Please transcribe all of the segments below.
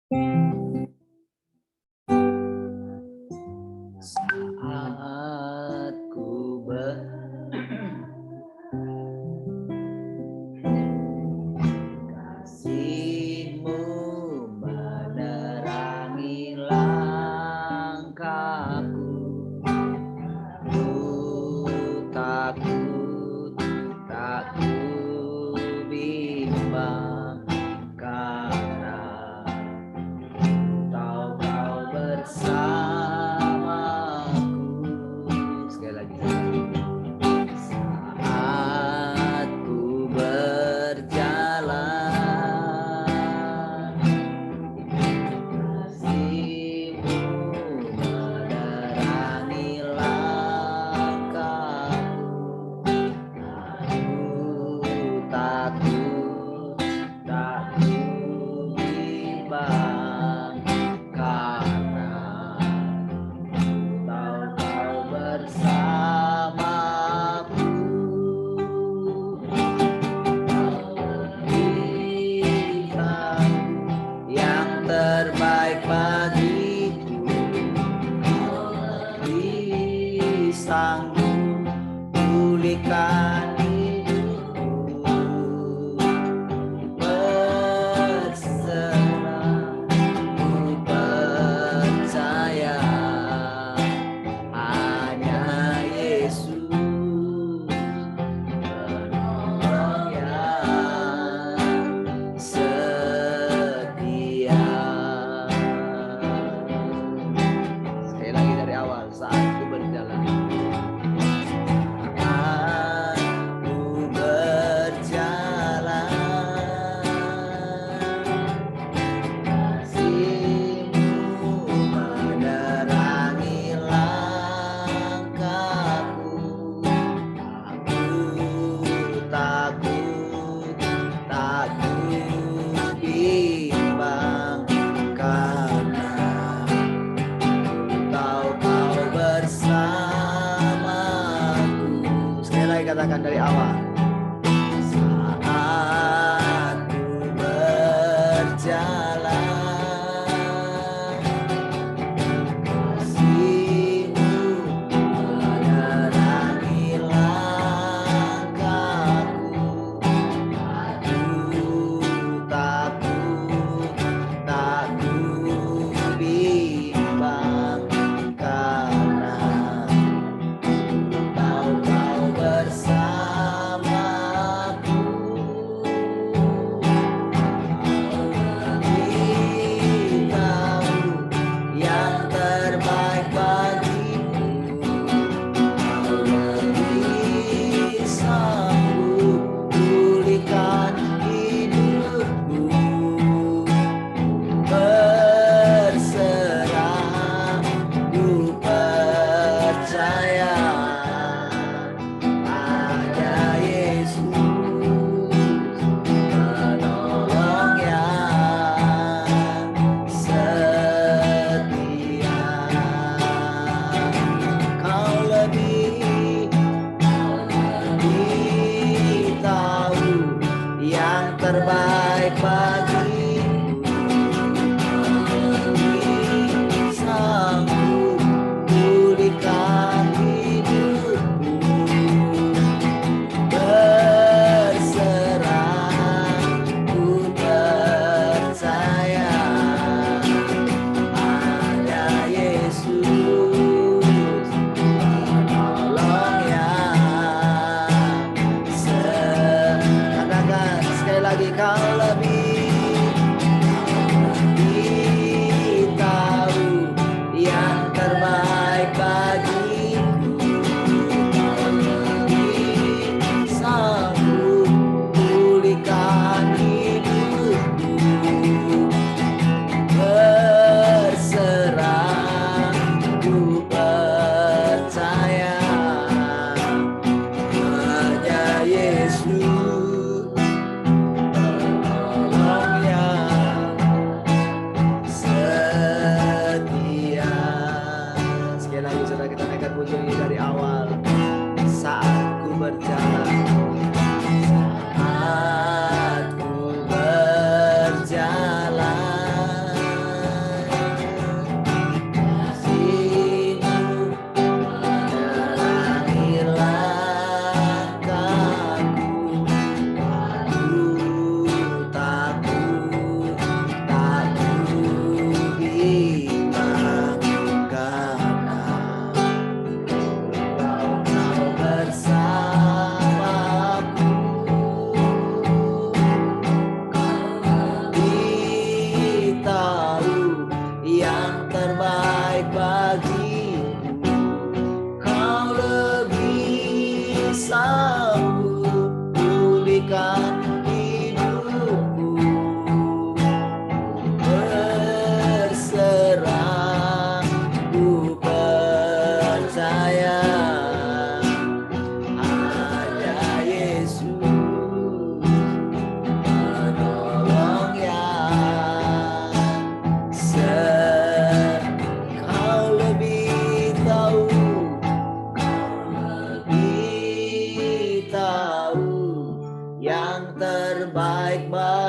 Saat ku kasih-Mu menerangi langkahku, ku takut, tak ku bimbang, karena Kau bersamaku. Sekali lagi. Saat ku berjalan, kasih-Mu menerangi langkahku, aku takut, tak ku bimbang, karena Kau bersamaku. Kau yang terbaik bagiku, sanggup pulihkan hidupku. Berserah, ku percaya hanya Yesus penolong yang setia. Sekali lagi dari awal. Saat ku berjalan, kasih-Mu menerangi langkahku, aku takut, tak ku bimbang, karena Kau bersamaku. Sekali lagi katakan dari awal. Saat ku berjalan, kasih-Mu menerangi langkahku, aku takut, tak ku bimbang, karena Kau bersamaku. Kau yang terbaik bagiku, Kau lebih sanggup pulihkan hidupku. Berserah, ku percaya hanya Yesus penolong yang setia. Kau lebih tahu yang terbaik bagiku, sanggup pulihkan hidupku. Berserah, ku percaya hanya Yesus penolong yang katakan sekali lagi. Kau lebih tahu yang terbaik bagiku, Kau lebih sanggup pulihkan hidupku. Berserah, ku percaya hanya Yesus penolong yang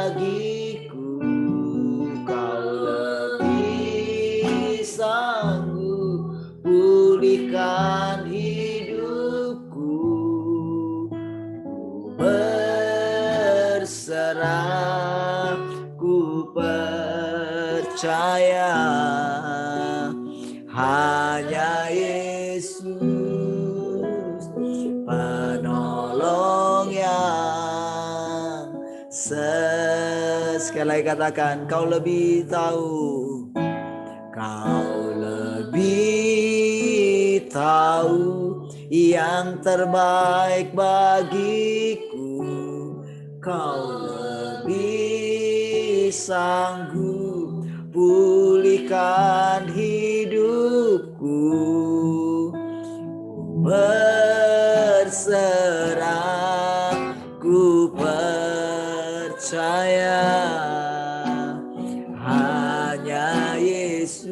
bagiku, kau lebih sanggup pulihkan hidupku. Ku berserah, ku percaya hanya Yesus penolong yang sekali lagi katakan, kau lebih tahu, kau lebih tahu yang terbaik bagiku, kau lebih sanggup pulihkan hidupku. Berserah, ku percaya hanya Yesus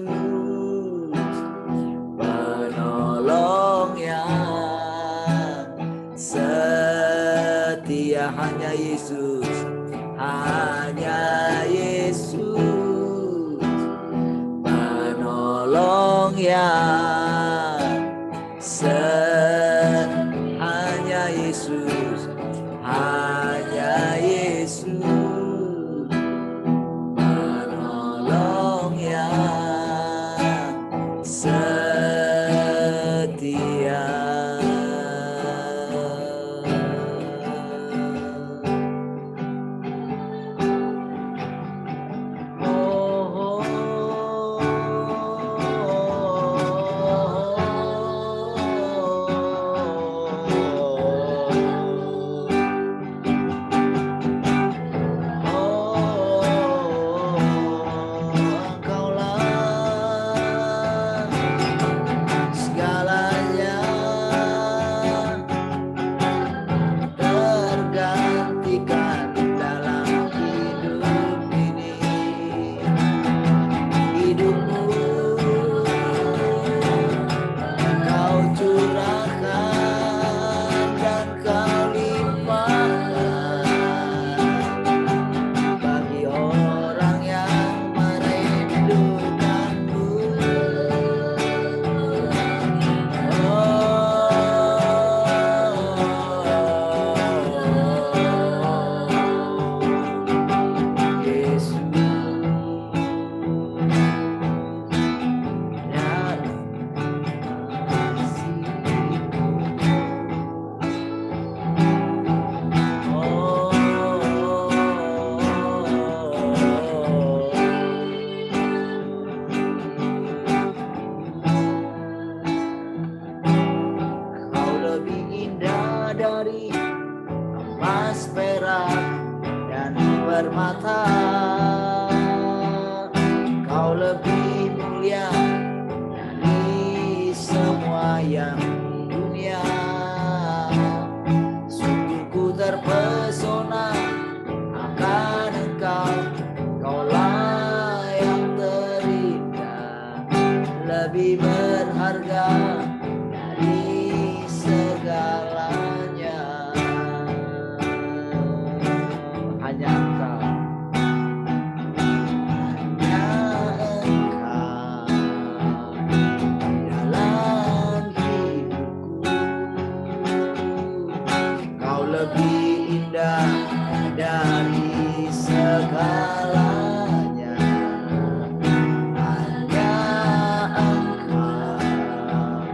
penolong yang setia, hanya Yesus, hanya Yesus penolong yang hanya Yesus, hanya Yesus penolong yang setia. Permata, kau lebih mulia dari semua yang di dunia. Sungguh ku terpesona akan Engkau, Kaulah yang terindah, lebih berharga dari segalanya. Hanya Engkau, dalam hidupku, Kau lebih indah dari segalanya. Hanya Engkau,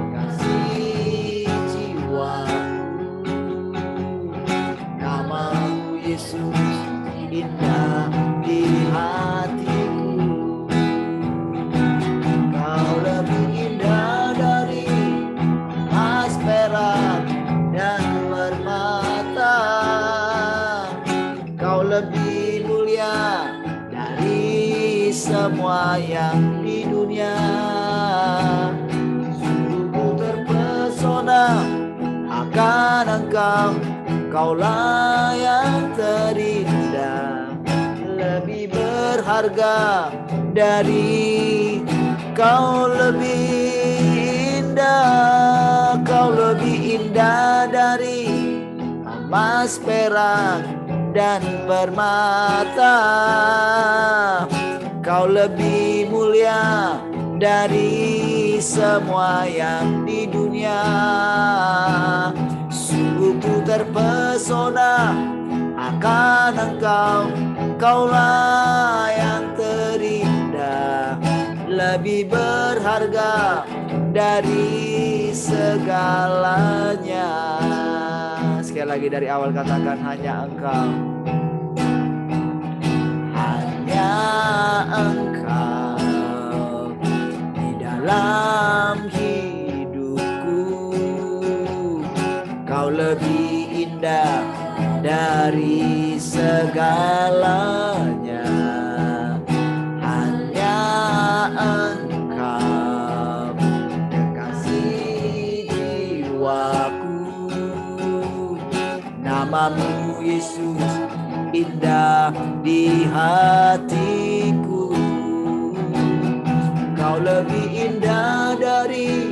kasih jiwaku, nama-Mu Yesus indah di hatiku. Kau lebih indah dari emas, perak, dan permata. Kau lebih mulia dari semua yang di dunia. Sungguh ku terpesona akan Engkau, Kaulah yang terindah, lebih berharga dari. Kau lebih indah dari emas, perak, dan permata. Kau lebih mulia dari semua yang di dunia. Sungguh ku terpesona akan Engkau, Kaulah yang terindah, lebih berharga dari segalanya. Sekali lagi dari awal katakan, hanya Engkau. Hanya Engkau di dalam hidupku. Kau lebih indah dari segalanya. Hanya Engkau kekasih jiwaku. Namamu Yesus indah di hatiku. Kau lebih indah dari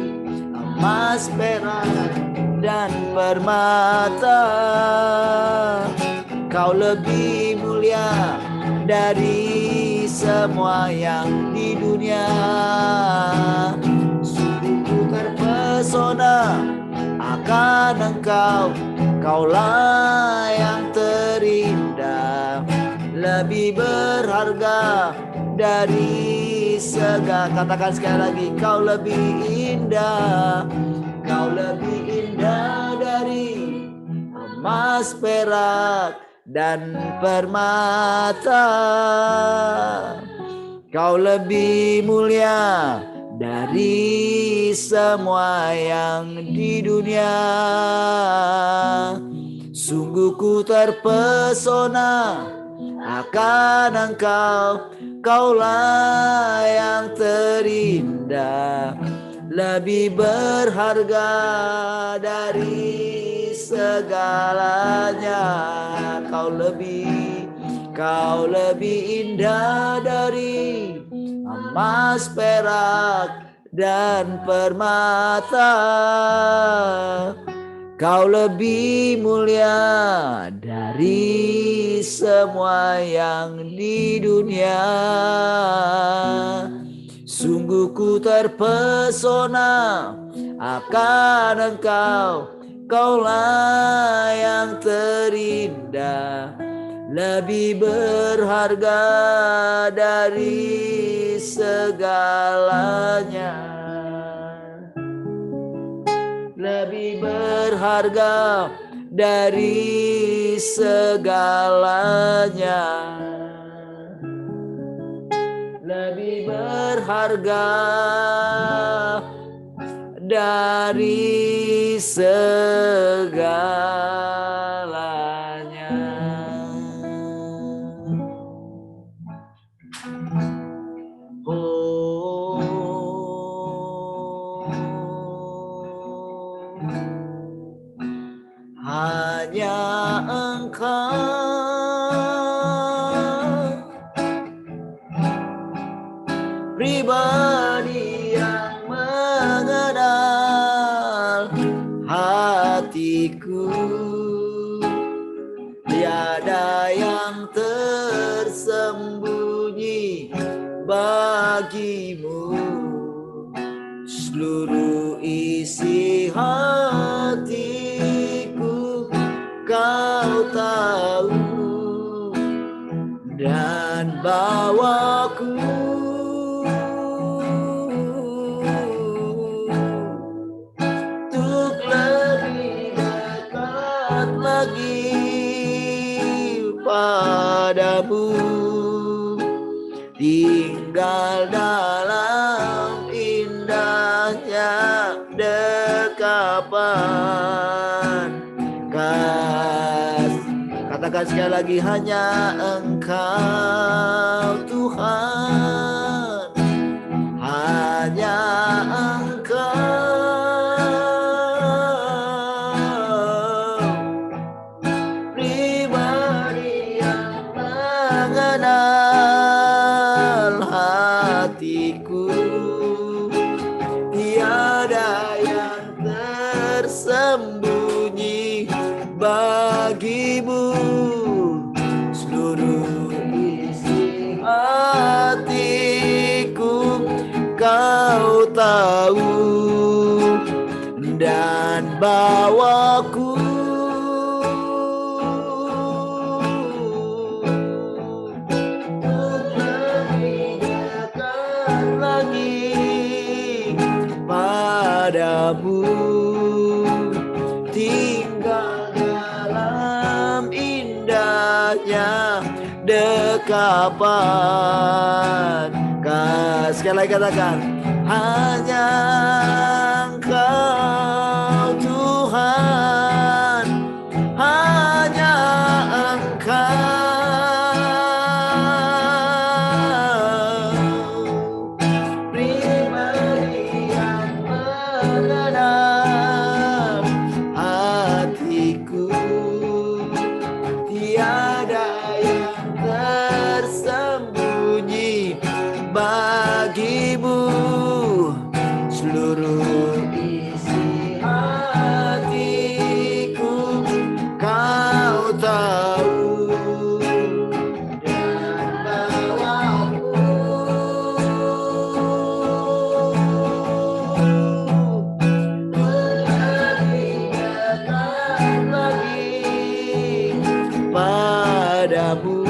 emas, perak, dan permata. Kau lebih mulia dari semua yang di dunia. Sungguh ku terpesona akan Engkau, Kaulah yang terindah, lebih berharga dari segala. Katakan sekali lagi, Kau lebih indah. Kau lebih indah dari emas, perak, dan permata. Kau lebih mulia dari semua yang di dunia. Sungguh ku terpesona akan Engkau, Kaulah yang terindah, lebih berharga dari segalanya. Kau lebih indah dari emas, perak, dan permata. Kau lebih mulia dari semua yang di dunia. Sungguh ku terpesona akan Engkau, Kaulah yang terindah, lebih berharga dari segalanya. Lebih berharga dari segalanya. Lebih berharga dari segalanya. Hanya Engkau, pribadi yang mengenal hatiku. Tiada yang tersembunyi bagimu. Seluruh isi hatiku Kau tahu, dan bawaku untuk lebih dekat lagi padamu, tinggal dalam indahnya dekapan. Katakan sekali lagi, hanya Engkau Tuhan, hanya Engkau, pribadi yang mengenal hatiku. Tiada yang tersembunyi bagimu. bawaku untuk lebih dekat lagi padamu, tinggal dalam indahnya dekapan. Sekali lagi katakan, hanya Engkau Tuhan, hanya Engkau pribadi yang mengenal hatiku, tiada yang tersembunyi bagimu, seluruh isi hatiku kau tahu, dan bawaku lebih dekat lagi padamu,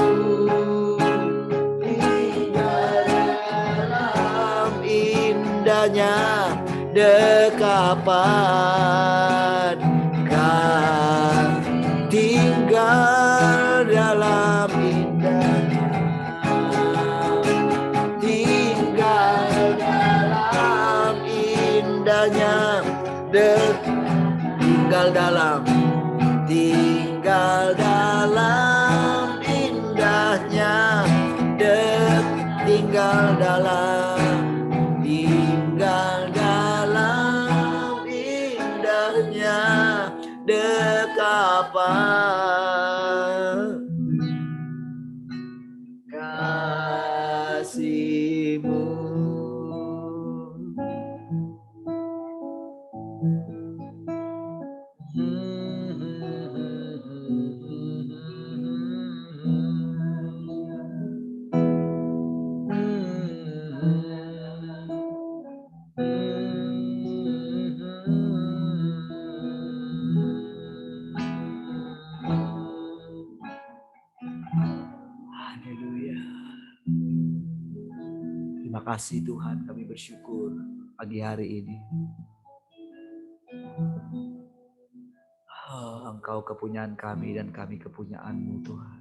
dekapan, kan tinggal dalam indahnya, tinggal dalam indahnya, tinggal dalam indahnya, tinggal dalam indahnya dekapan kasih-Mu. Terima kasih Tuhan, kami bersyukur pagi hari ini. Engkau kepunyaan kami dan kami kepunyaan-Mu Tuhan.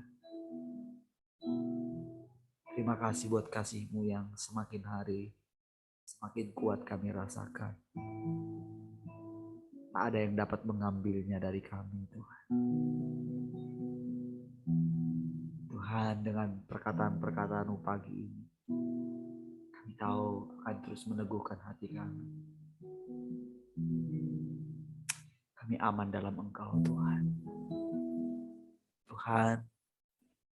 Terima kasih buat kasih-Mu yang semakin hari semakin kuat kami rasakan. Tak ada yang dapat mengambilnya dari kami Tuhan. Tuhan, dengan perkataan-perkataan-Mu pagi ini, kami tahu akan terus meneguhkan hati kami. Kami aman dalam Engkau Tuhan. Tuhan,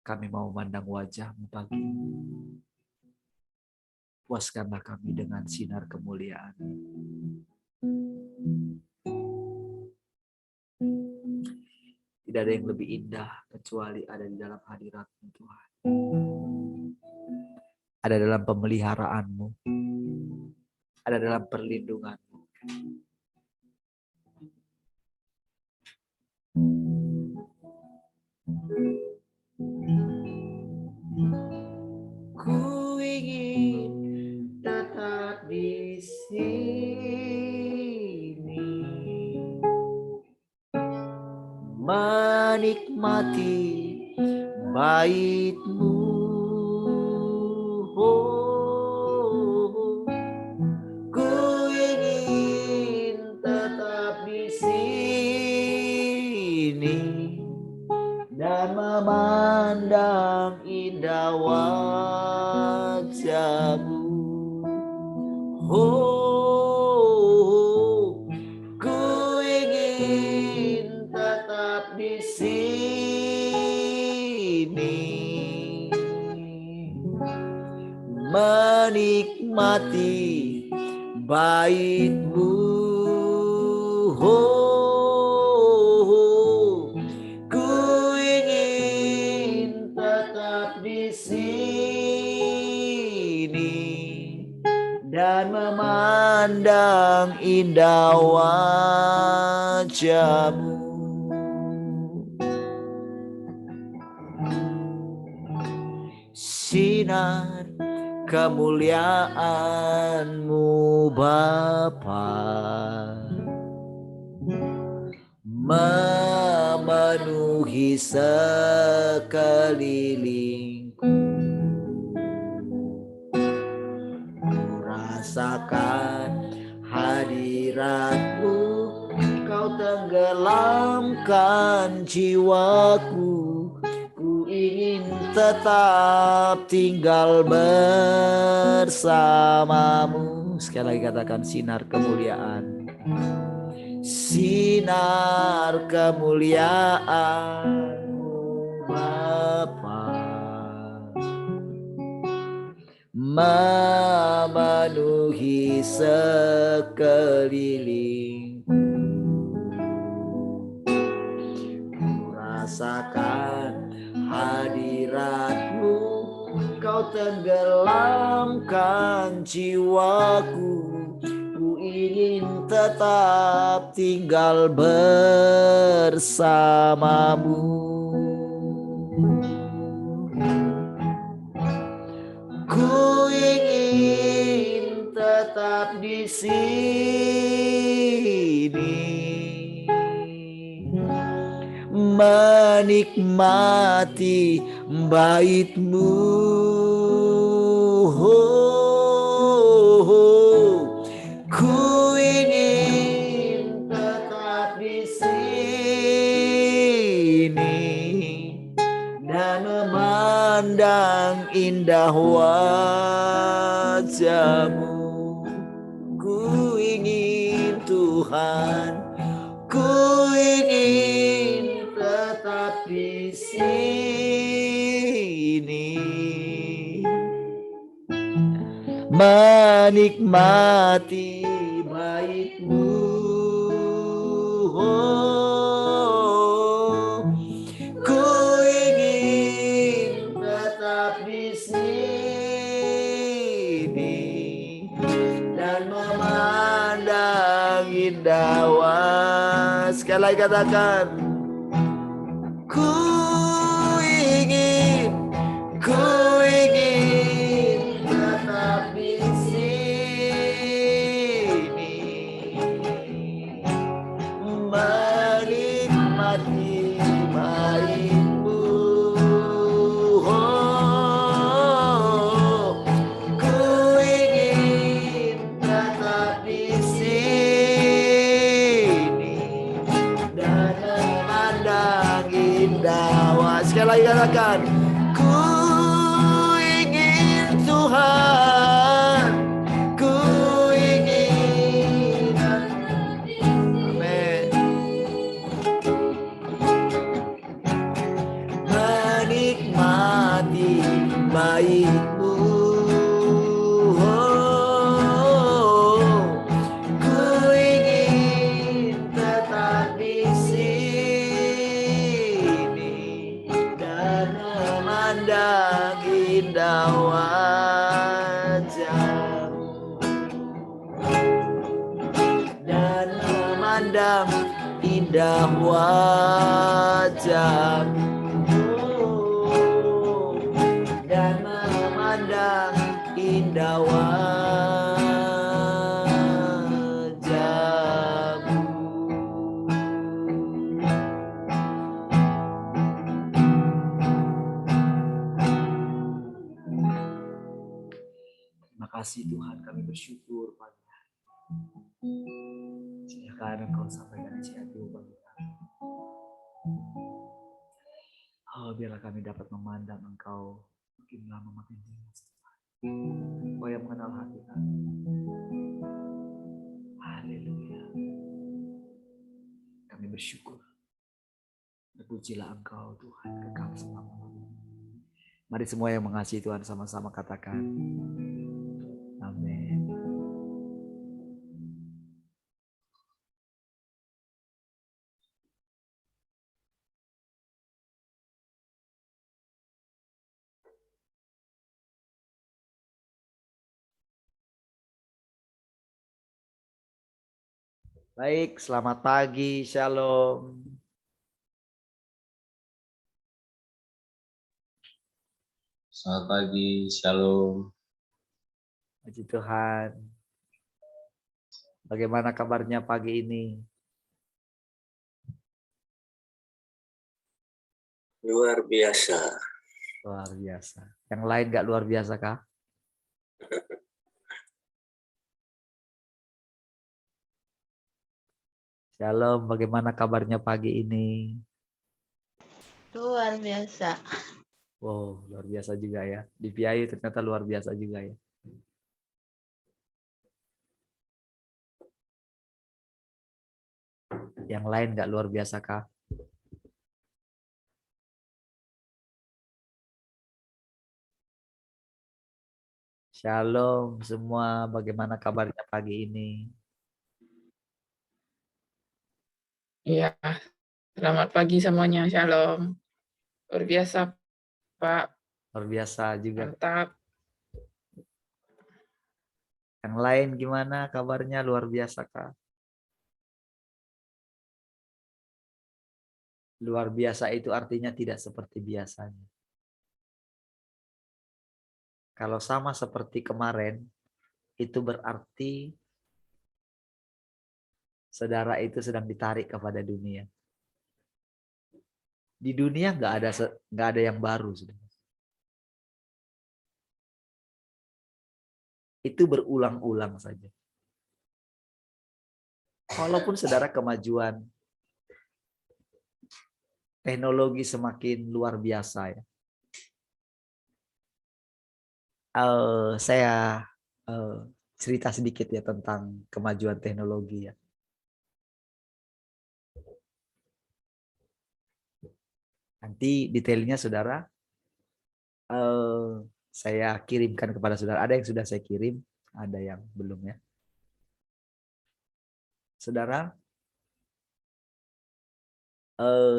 kami mau memandang wajah-Mu pagi ini. Puaskanlah kami dengan sinar kemuliaan. Tidak ada yang lebih indah kecuali ada di dalam hadirat-Mu Tuhan. Ada dalam pemeliharaan-Mu. Ada dalam perlindungan-Mu. Ku ingin tetap di sini, menikmati bait-Mu. Ku ingin tetap di sini dan memandang indah wajah-Mu. Ku ingin tetap di sini, menikmati bait-Mu. Ku ingin tetap di sini dan memandang indah wajah-Mu. wajah-Mu. Sinar kemuliaan-Mu Bapa memenuhi sekelilingku. Ku rasakan hadirat-Mu, Kau tenggelamkan jiwaku. Ku ingin tetap tinggal bersama-Mu. Sekali lagi katakan sinar kemuliaan. Sinar kemuliaan-Mu Bapa memenuhi sekelilingku. Ku rasakan hadirat-Mu, Kau tenggelamkan jiwaku. Ku ingin tetap tinggal bersama-Mu. Ku ingin tetap di sini, menikmati bait-Mu. Ku ingin tetap di sini dan memandang indah wajah-Mu. Ku ingin Tuhan, ku ingin tetap di sini, menikmati bait-Mu. Ku ingin tetap di sini dan memandang indah wajah. Sekali lagi katakan, ku ingin tetap di sini, menikmati bait-Mu. Ku ingin tetap di sini dan memandang indah wajah. Sekali lagi katakan, ku ingin Tuhan, ku ingin. Amin. Menikmati bait-Mu. Ku ingin tetap di sini dan memandang indah wajah-Mu. Dan memandang indah wajah-Mu. Dan memandang indah wajah-Mu. Terima kasih Tuhan, kami bersyukur pada silakan Engkau sampaikan isi hati-Mu bagi kami. Oh, biarlah kami dapat memandang Engkau makin lama makin jelas. Engkau yang mengenal hati kami. Haleluya. Kami bersyukur. Terpujilah Engkau Tuhan kekal selama-lamanya. Mari semua yang mengasihi Tuhan sama-sama katakan amin. Baik, selamat pagi, shalom. Selamat pagi, shalom. Puji Tuhan. Bagaimana kabarnya pagi ini? Luar biasa. Luar biasa. Yang lain nggak luar biasa kah? Shalom, bagaimana kabarnya pagi ini? Luar biasa. Wow, luar biasa juga ya. Di PIU ternyata luar biasa juga ya. Yang lain nggak luar biasa kah? Shalom semua, bagaimana kabarnya pagi ini? Iya, selamat pagi semuanya. Shalom. Luar biasa, Pak. Luar biasa juga. Mantap. Yang lain gimana kabarnya? Luar biasa kah? Luar biasa itu artinya tidak seperti biasanya. Kalau sama seperti kemarin, itu berarti saudara itu sedang ditarik kepada dunia. Di dunia nggak ada yang baru, saudara. Itu berulang-ulang saja. Walaupun saudara kemajuan teknologi semakin luar biasa ya. Saya cerita sedikit ya tentang kemajuan teknologi ya. Nanti detailnya saudara saya kirimkan kepada saudara. Ada yang sudah saya kirim, ada yang belum ya. Saudara,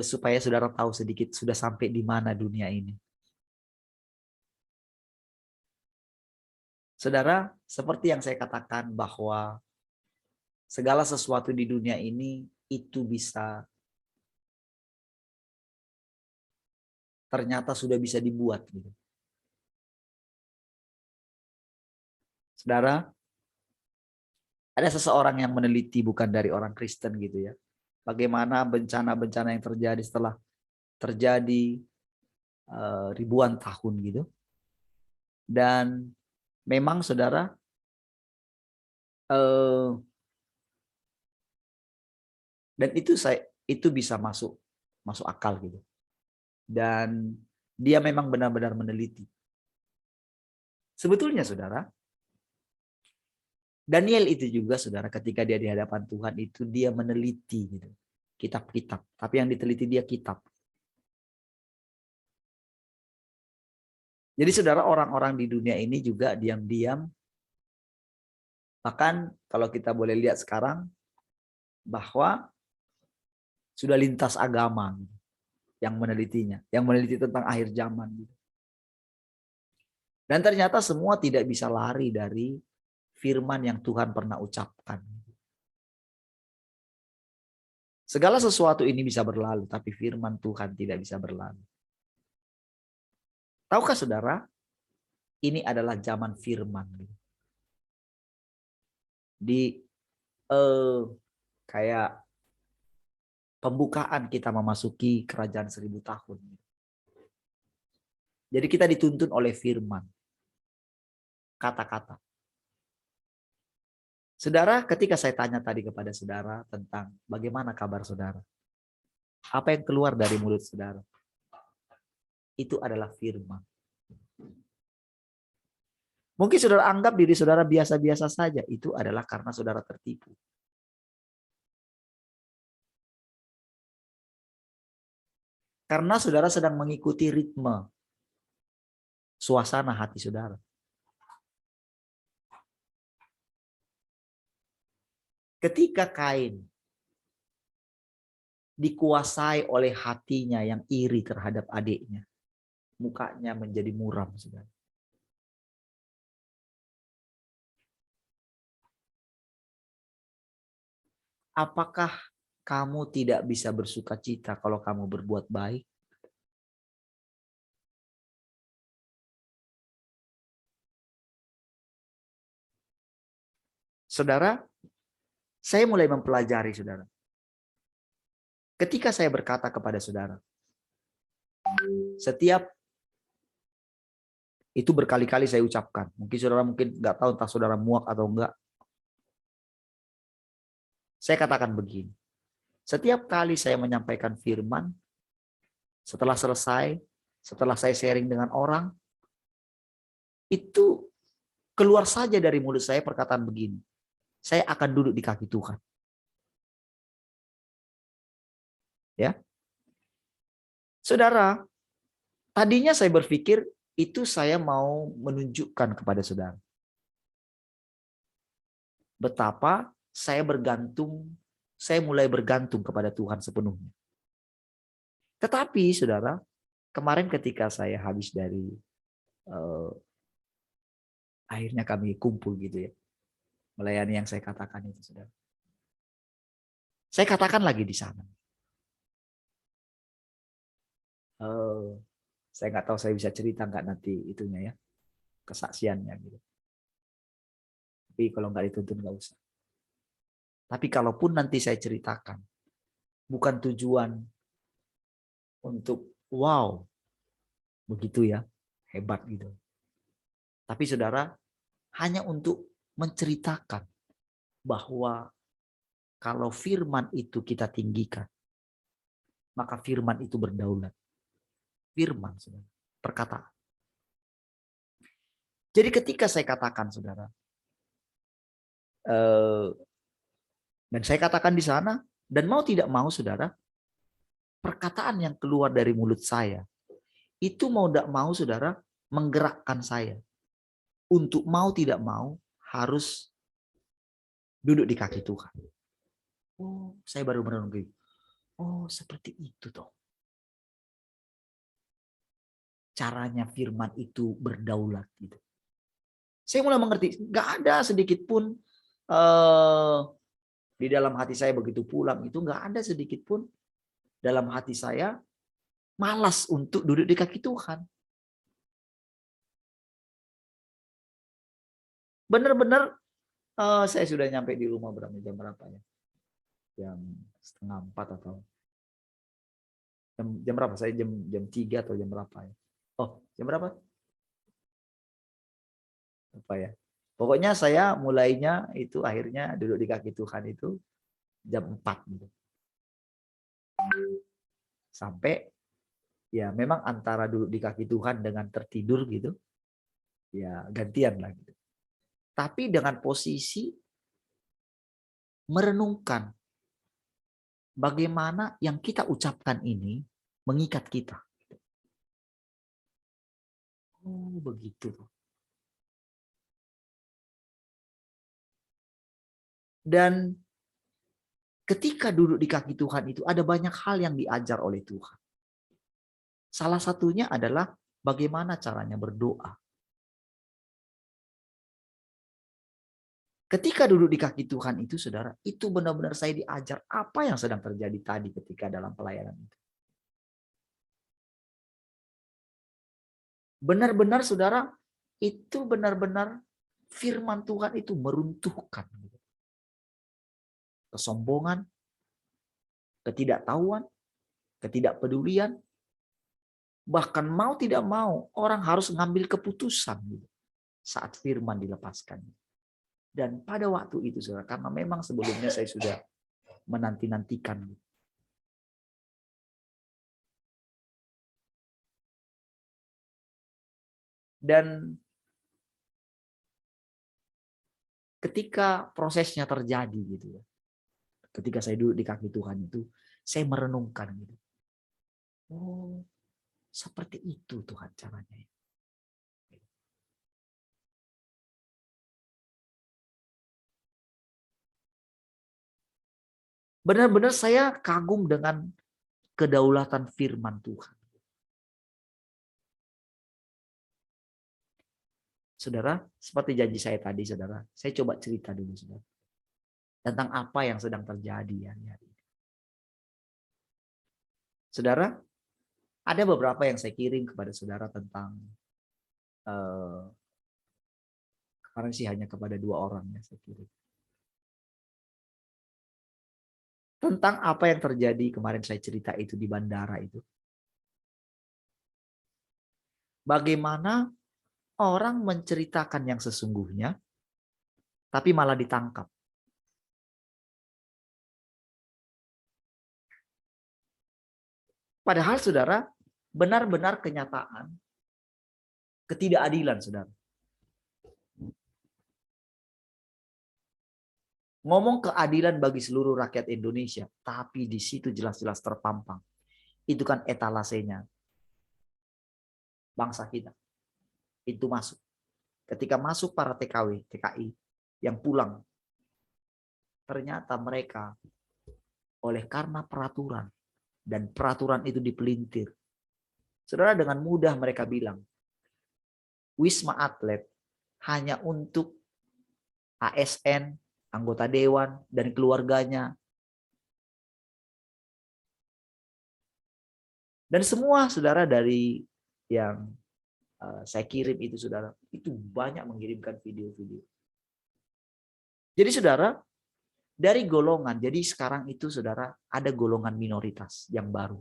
supaya saudara tahu sedikit sudah sampai di mana dunia ini. Saudara, seperti yang saya katakan bahwa segala sesuatu di dunia ini itu bisa ternyata sudah bisa dibuat gitu. Saudara, ada seseorang yang meneliti bukan dari orang Kristen gitu ya. Bagaimana bencana-bencana yang terjadi setelah terjadi ribuan tahun gitu. Dan memang saudara dan itu bisa masuk akal gitu. Dan dia memang benar-benar meneliti. Sebetulnya saudara, Daniel itu juga saudara ketika dia di hadapan Tuhan itu dia meneliti gitu. Kitab-kitab, tapi yang diteliti dia kitab. Jadi saudara, orang-orang di dunia ini juga diam-diam, bahkan kalau kita boleh lihat sekarang bahwa sudah lintas agama yang menelitinya, yang meneliti tentang akhir zaman. Dan ternyata semua tidak bisa lari dari firman yang Tuhan pernah ucapkan. Segala sesuatu ini bisa berlalu, tapi firman Tuhan tidak bisa berlalu. Tahukah saudara, ini adalah zaman firman. Di kayak pembukaan kita memasuki kerajaan 1000 tahun. Jadi kita dituntun oleh firman. Kata-kata. Saudara, ketika saya tanya tadi kepada saudara tentang bagaimana kabar saudara. Apa yang keluar dari mulut saudara? Itu adalah firman. Mungkin saudara anggap diri saudara biasa-biasa saja. Itu adalah karena saudara tertipu. Karena saudara sedang mengikuti ritme suasana hati saudara. Ketika Kain dikuasai oleh hatinya yang iri terhadap adiknya, mukanya menjadi muram, saudara. apakah kamu tidak bisa bersuka cita kalau kamu berbuat baik? Saudara, saya mulai mempelajari, saudara. Ketika saya berkata kepada saudara, setiap itu berkali-kali saya ucapkan. Mungkin saudara nggak tahu entah saudara muak atau enggak. Saya katakan begini. Setiap kali saya menyampaikan firman, setelah selesai, setelah saya sharing dengan orang, itu keluar saja dari mulut saya perkataan begini. Saya akan duduk di kaki Tuhan. Ya. Saudara, tadinya saya berpikir itu saya mau menunjukkan kepada saudara betapa saya mulai bergantung kepada Tuhan sepenuhnya. Tetapi saudara, kemarin ketika saya habis dari akhirnya kami kumpul gitu ya, melayani yang saya katakan itu, saudara. Saya katakan lagi di sana. Saya nggak tahu saya bisa cerita nggak nanti itunya ya, kesaksiannya gitu. Tapi kalau nggak dituntun nggak usah. Tapi kalaupun nanti saya ceritakan, bukan tujuan untuk wow, begitu ya, hebat gitu. Tapi saudara, hanya untuk menceritakan bahwa kalau firman itu kita tinggikan, maka firman itu berdaulat. Firman, saudara, perkataan. Jadi ketika saya katakan, saudara, dan saya katakan di sana, dan mau tidak mau, saudara, perkataan yang keluar dari mulut saya, itu mau tidak mau, saudara, menggerakkan saya. Untuk mau tidak mau, harus duduk di kaki Tuhan. Oh, saya baru merenung. Oh, seperti itu toh. Caranya firman itu berdaulat gitu. Saya mulai mengerti, nggak ada sedikit pun di dalam hati saya begitu pulang itu nggak ada sedikit pun dalam hati saya malas untuk duduk di kaki Tuhan. Benar-benar saya sudah nyampe di rumah jam berapa ya? Jam 3:30 atau jam berapa? Saya jam 3 atau jam berapa ya? Oh, jam berapa? Apa ya? Pokoknya saya mulainya itu akhirnya duduk di kaki Tuhan itu jam 4 gitu. Sampai ya memang antara duduk di kaki Tuhan dengan tertidur gitu. Ya gantian lah gitu. Tapi dengan posisi merenungkan bagaimana yang kita ucapkan ini mengikat kita. Oh, begitu. Dan ketika duduk di kaki Tuhan itu ada banyak hal yang diajar oleh Tuhan. Salah satunya adalah bagaimana caranya berdoa. Ketika duduk di kaki Tuhan itu, saudara, itu benar-benar saya diajar apa yang sedang terjadi tadi ketika dalam pelayanan itu. Benar-benar, saudara, itu benar-benar firman Tuhan itu meruntuhkan kesombongan, ketidaktahuan, ketidakpedulian, bahkan mau tidak mau orang harus ngambil keputusan saat firman dilepaskan. Dan pada waktu itu, saudara, karena memang sebelumnya saya sudah menanti-nantikan. Dan ketika prosesnya terjadi gitu ya, ketika saya duduk di kaki Tuhan itu, saya merenungkan gitu. Oh, seperti itu Tuhan caranya. Benar-benar saya kagum dengan kedaulatan firman Tuhan. Saudara, seperti janji saya tadi, saudara, saya coba cerita dulu, saudara. tentang apa yang sedang terjadi hari-hari ini. Saudara, ada beberapa yang saya kirim kepada saudara tentang kemarin sih hanya kepada 2 orang yang saya kirim. Tentang apa yang terjadi kemarin saya cerita itu di bandara itu. Bagaimana orang menceritakan yang sesungguhnya, tapi malah ditangkap. Padahal saudara, benar-benar kenyataan ketidakadilan saudara. Ngomong keadilan bagi seluruh rakyat Indonesia, tapi di situ jelas-jelas terpampang. Itu kan etalasenya bangsa kita. Itu masuk. Ketika masuk para TKW, TKI yang pulang, ternyata mereka oleh karena peraturan, dan peraturan itu dipelintir. Saudara, dengan mudah mereka bilang, Wisma Atlet hanya untuk ASN, anggota dewan, dan keluarganya. Dan semua saudara dari yang saya kirim itu saudara, itu banyak mengirimkan video-video. Jadi saudara, dari golongan, jadi sekarang itu saudara ada golongan minoritas yang baru.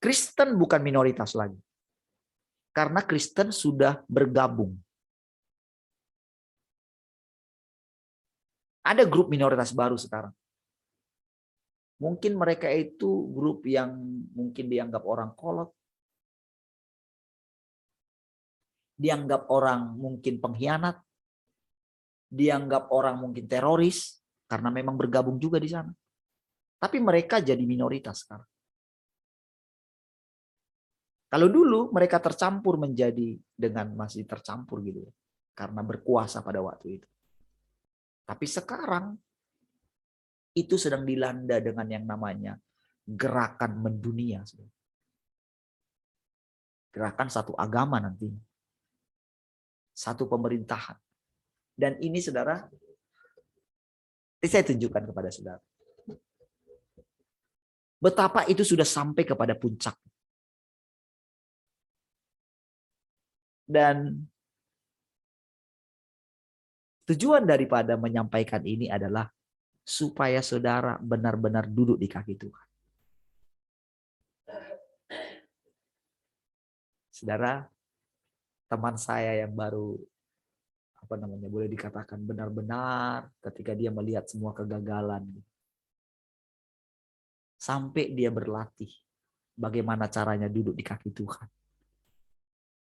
Kristen bukan minoritas lagi. Karena Kristen sudah bergabung. Ada grup minoritas baru sekarang. Mungkin mereka itu grup yang mungkin dianggap orang kolot. Dianggap orang mungkin pengkhianat. Dianggap orang mungkin teroris. Karena memang bergabung juga di sana. Tapi mereka jadi minoritas sekarang. Kalau dulu mereka tercampur menjadi dengan masih tercampur gitu ya. Karena berkuasa pada waktu itu. Tapi sekarang itu sedang dilanda dengan yang namanya gerakan mendunia. Gerakan satu agama nantinya. Satu pemerintahan. Dan ini saudara, saya tunjukkan kepada saudara. Betapa itu sudah sampai kepada puncak. Dan tujuan daripada menyampaikan ini adalah supaya saudara benar-benar duduk di kaki Tuhan. Saudara, teman saya yang baru boleh dikatakan benar-benar ketika dia melihat semua kegagalan. Sampai dia berlatih bagaimana caranya duduk di kaki Tuhan.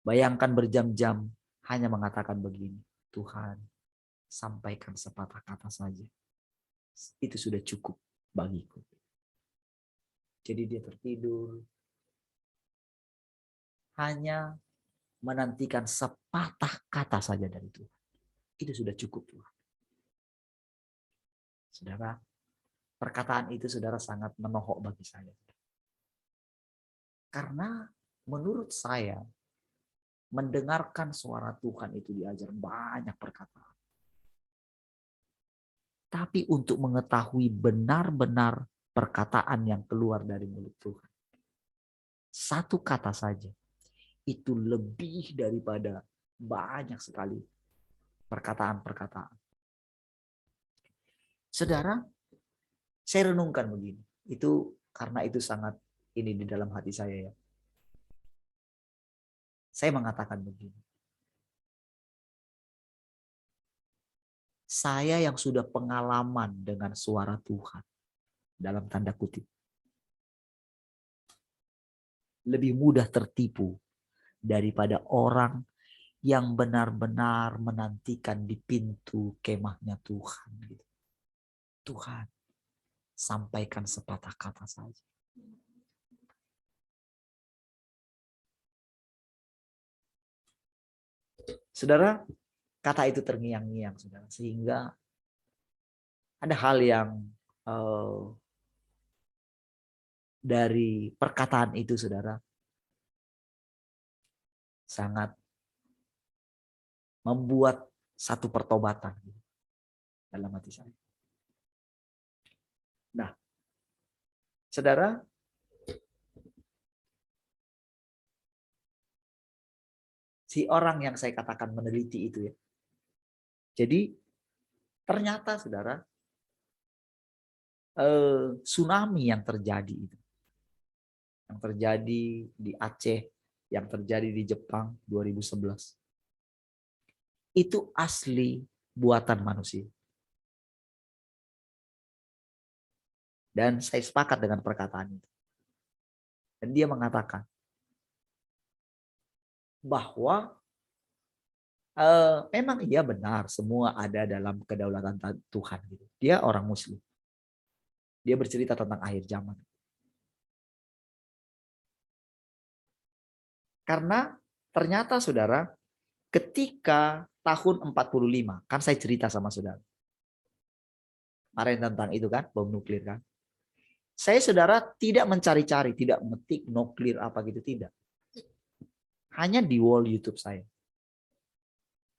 Bayangkan berjam-jam hanya mengatakan begini, Tuhan, sampaikan sepatah kata saja. Itu sudah cukup bagiku. Jadi dia tertidur. Hanya menantikan sepatah kata saja dari Tuhan. Itu sudah cukup Tuhan. Saudara, perkataan itu saudara sangat menohok bagi saya. Karena menurut saya, mendengarkan suara Tuhan itu diajar banyak perkataan. Tapi untuk mengetahui benar-benar perkataan yang keluar dari mulut Tuhan. Satu kata saja. Itu lebih daripada banyak sekali perkataan-perkataan. Saudara, saya renungkan begini. Itu karena itu sangat ini di dalam hati saya ya. Saya mengatakan begini. Saya yang sudah pengalaman dengan suara Tuhan. Dalam tanda kutip. Lebih mudah tertipu daripada orang yang benar-benar menantikan di pintu kemahnya Tuhan. Tuhan, sampaikan sepatah kata saja. Saudara, kata itu terngiang-ngiang, saudara, sehingga ada hal yang dari perkataan itu, saudara, sangat membuat satu pertobatan. dalam hati saya. Nah, saudara, si orang yang saya katakan meneliti itu ya. Jadi ternyata saudara, tsunami yang terjadi itu, yang terjadi di Aceh, yang terjadi di Jepang 2011, itu asli buatan manusia. Dan saya sepakat dengan perkataan itu. Dan dia mengatakan bahwa memang iya benar semua ada dalam kedaulatan Tuhan. Dia orang Muslim. Dia bercerita tentang akhir zaman. Karena ternyata saudara, ketika tahun 45, kan saya cerita sama saudara. Kemarin tentang itu kan, bom nuklir kan. Saya saudara tidak mencari-cari, tidak mengetik nuklir apa gitu, tidak. Hanya di wall YouTube saya.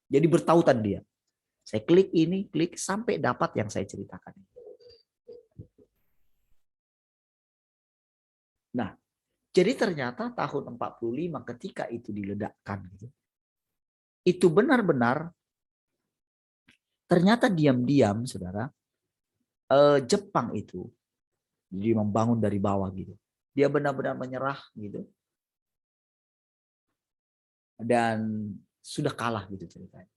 Jadi bertautan dia. Saya klik ini, klik sampai dapat yang saya ceritakan. Nah, jadi ternyata tahun 45 ketika itu diledakkan gitu. Itu benar-benar ternyata diam-diam saudara, Jepang itu jadi membangun dari bawah gitu. Dia benar-benar menyerah gitu. Dan sudah kalah gitu ceritanya.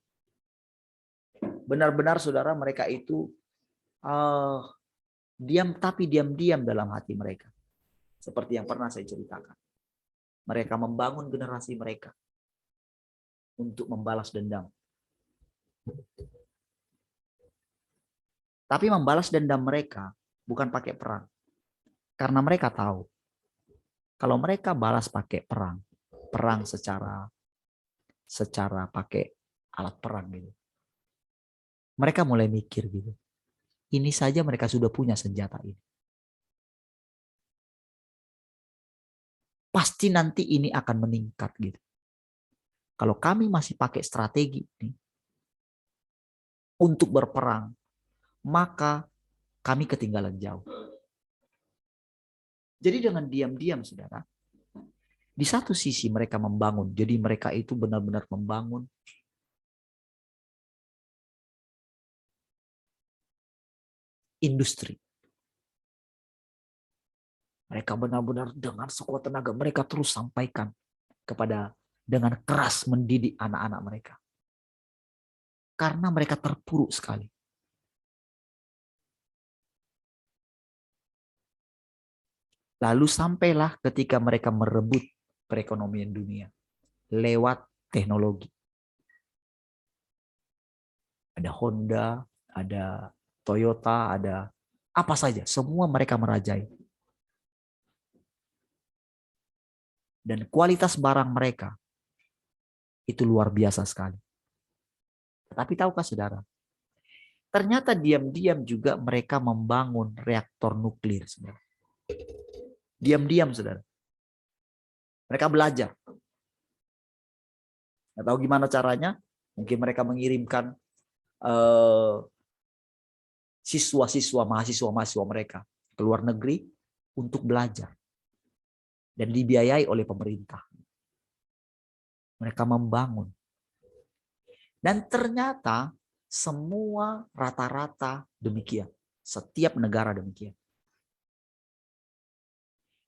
Benar-benar saudara mereka itu diam-diam dalam hati mereka. Seperti yang pernah saya ceritakan. Mereka membangun generasi mereka untuk membalas dendam. Tapi membalas dendam mereka bukan pakai perang. Karena mereka tahu kalau mereka balas pakai perang secara pakai alat perang gitu. Mereka mulai mikir gitu. Ini saja mereka sudah punya senjata ini. Pasti nanti ini akan meningkat gitu. Kalau kami masih pakai strategi ini untuk berperang, maka kami ketinggalan jauh. Jadi dengan diam-diam saudara, di satu sisi mereka membangun, jadi mereka itu benar-benar membangun industri. Mereka benar-benar dengan sekuat tenaga mereka terus sampaikan kepada dengan keras mendidik anak-anak mereka. Karena mereka terpuruk sekali. Lalu sampailah ketika mereka merebut perekonomian dunia lewat teknologi. Ada Honda, ada Toyota, ada apa saja, semua mereka merajai. Dan kualitas barang mereka itu luar biasa sekali. Tetapi tahukah saudara? Ternyata diam-diam juga mereka membangun reaktor nuklir. Saudara. Diam-diam saudara. Mereka belajar. Nggak tahu gimana caranya. Mungkin mereka mengirimkan siswa-siswa, mahasiswa-mahasiswa mereka ke luar negeri untuk belajar. Dan dibiayai oleh pemerintah. Mereka membangun. Dan ternyata semua rata-rata demikian. Setiap negara demikian.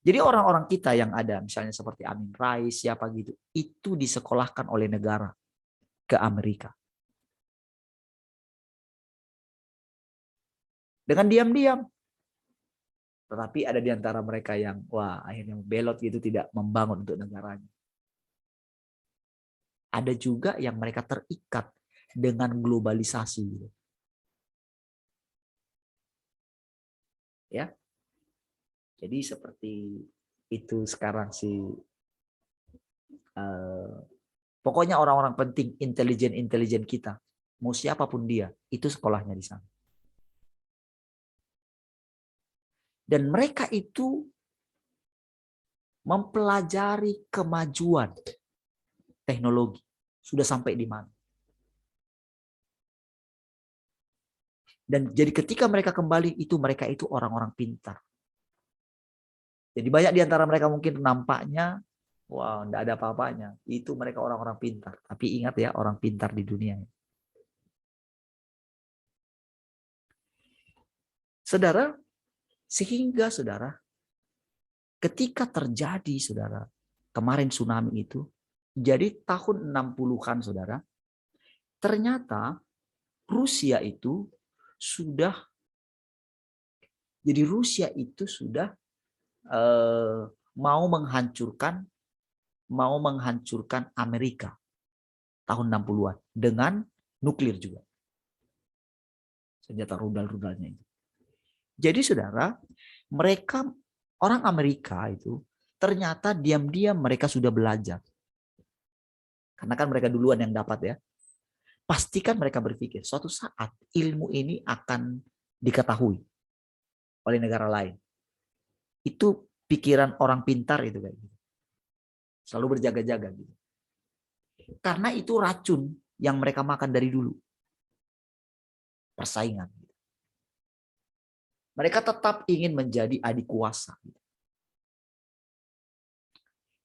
Jadi orang-orang kita yang ada, misalnya seperti Amin Rais, siapa gitu, itu disekolahkan oleh negara ke Amerika. Dengan diam-diam. Tetapi ada di antara mereka yang, wah akhirnya belot gitu, tidak membangun untuk negaranya. Ada juga yang mereka terikat dengan globalisasi. Gitu. Ya. Jadi seperti itu sekarang sih. Pokoknya orang-orang penting, intelijen kita, mau siapapun dia, itu sekolahnya di sana. Dan mereka itu mempelajari kemajuan teknologi. Sudah sampai di mana. Dan jadi ketika mereka kembali mereka itu orang-orang pintar. Jadi banyak di antara mereka mungkin nampaknya wow, enggak ada apa-apanya. Itu mereka orang-orang pintar. Tapi ingat ya, orang pintar di dunia. Saudara, sehingga saudara, ketika terjadi saudara, kemarin tsunami itu, jadi tahun 60-an saudara, ternyata Rusia itu sudah mau menghancurkan Amerika tahun 60-an dengan nuklir juga. Senjata rudal-rudalnya itu. Jadi saudara, mereka orang Amerika itu ternyata diam-diam mereka sudah belajar. Karena kan mereka duluan yang dapat ya. Pastikan mereka berpikir suatu saat ilmu ini akan diketahui oleh negara lain. Itu pikiran orang pintar itu kayak gitu. Selalu berjaga-jaga gitu. Karena itu racun yang mereka makan dari dulu. Persaingan. Mereka tetap ingin menjadi adik kuasa.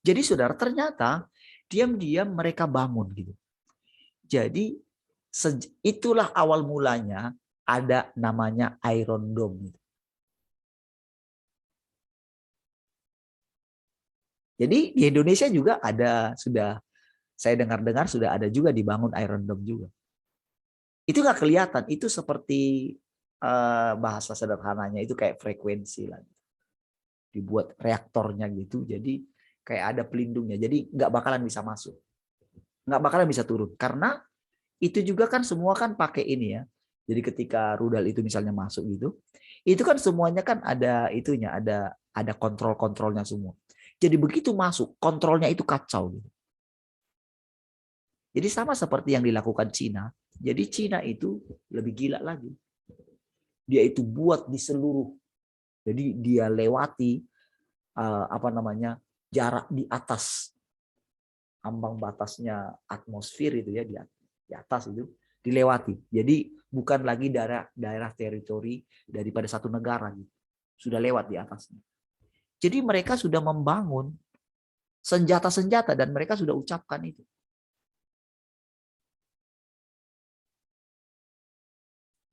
Jadi saudara, ternyata diam-diam mereka bangun gitu. Jadi itulah awal mulanya ada namanya Iron Dome. Jadi di Indonesia juga ada, saya dengar-dengar sudah ada juga dibangun Iron Dome juga. Itu nggak kelihatan, itu seperti bahasa sederhananya itu kayak frekuensi lah. Dibuat reaktornya gitu, jadi kayak ada pelindungnya, jadi nggak bakalan bisa masuk, nggak bakalan bisa turun, karena itu juga kan semua kan pakai ini ya. Jadi ketika rudal itu misalnya masuk gitu, itu kan semuanya kan ada itunya, ada kontrol-kontrolnya semua. Jadi begitu masuk, kontrolnya itu kacau gitu. Jadi sama seperti yang dilakukan Cina. Jadi Cina itu lebih gila lagi. Dia itu buat di seluruh, jadi dia lewati jarak di atas ambang batasnya atmosfer itu ya, di atas itu dilewati. Jadi bukan lagi daerah teritori daripada satu negara gitu. Sudah lewat di atasnya. Jadi mereka sudah membangun senjata-senjata dan mereka sudah ucapkan itu.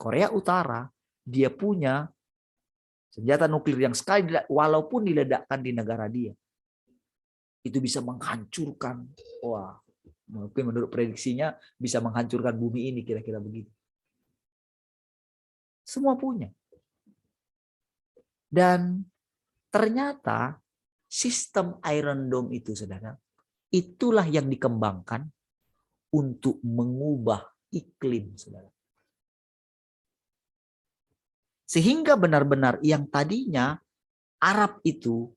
Korea Utara dia punya senjata nuklir yang sekali walaupun diledakkan di negara dia itu bisa menghancurkan, wah, mungkin menurut prediksinya bisa menghancurkan bumi ini, kira-kira begitu. Semua punya. Dan ternyata sistem Iron Dome itu, saudara, itulah yang dikembangkan untuk mengubah iklim, saudara. Sehingga benar-benar yang tadinya Arab itu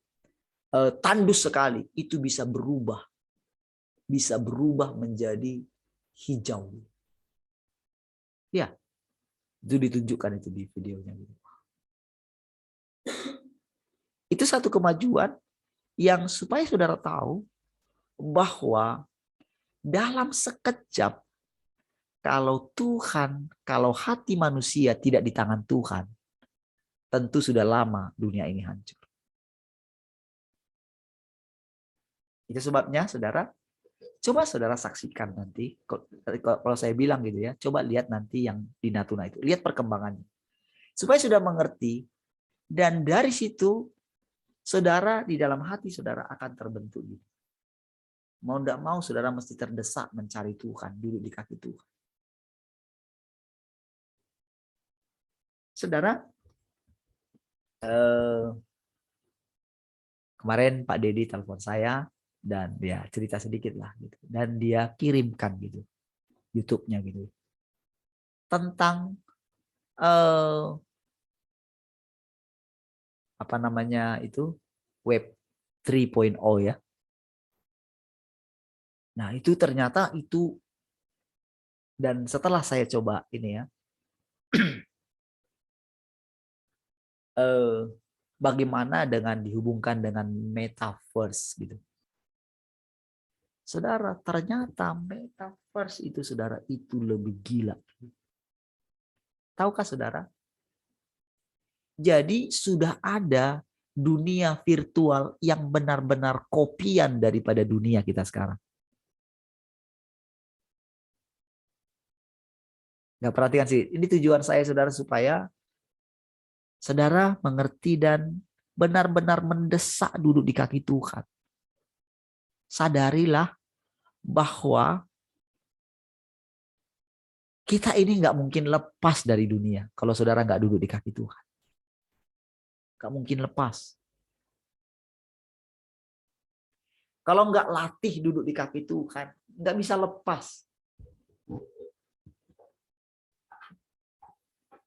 tandus sekali, itu bisa berubah menjadi hijau. Ya, itu ditunjukkan itu di videonya. Itu satu kemajuan yang supaya saudara tahu bahwa dalam sekejap kalau hati manusia tidak di tangan Tuhan, tentu sudah lama dunia ini hancur. Itu sebabnya saudara, coba saudara saksikan nanti, kalau saya bilang gitu ya, coba lihat nanti yang di Natuna itu, lihat perkembangannya. Supaya sudah mengerti, dan dari situ saudara di dalam hati saudara akan terbentuk. Mau tidak mau saudara mesti terdesak mencari Tuhan, duduk di kaki Tuhan. Saudara, kemarin Pak Dedi telepon saya dan dia cerita sedikit lah gitu, dan dia kirimkan gitu YouTube-nya gitu tentang web 3.0 ya. Nah itu ternyata itu, dan setelah saya coba ini ya, bagaimana dengan dihubungkan dengan metaverse gitu. Saudara, ternyata metaverse itu saudara itu lebih gila. Tahukah saudara? Jadi sudah ada dunia virtual yang benar-benar kopian daripada dunia kita sekarang. Nggak perhatikan sih. Ini tujuan saya saudara supaya saudara mengerti dan benar-benar mendesak duduk di kaki Tuhan. Sadarilah bahwa kita ini nggak mungkin lepas dari dunia kalau saudara nggak duduk di kaki Tuhan. Nggak mungkin lepas. Kalau nggak latih duduk di kaki Tuhan, nggak bisa lepas.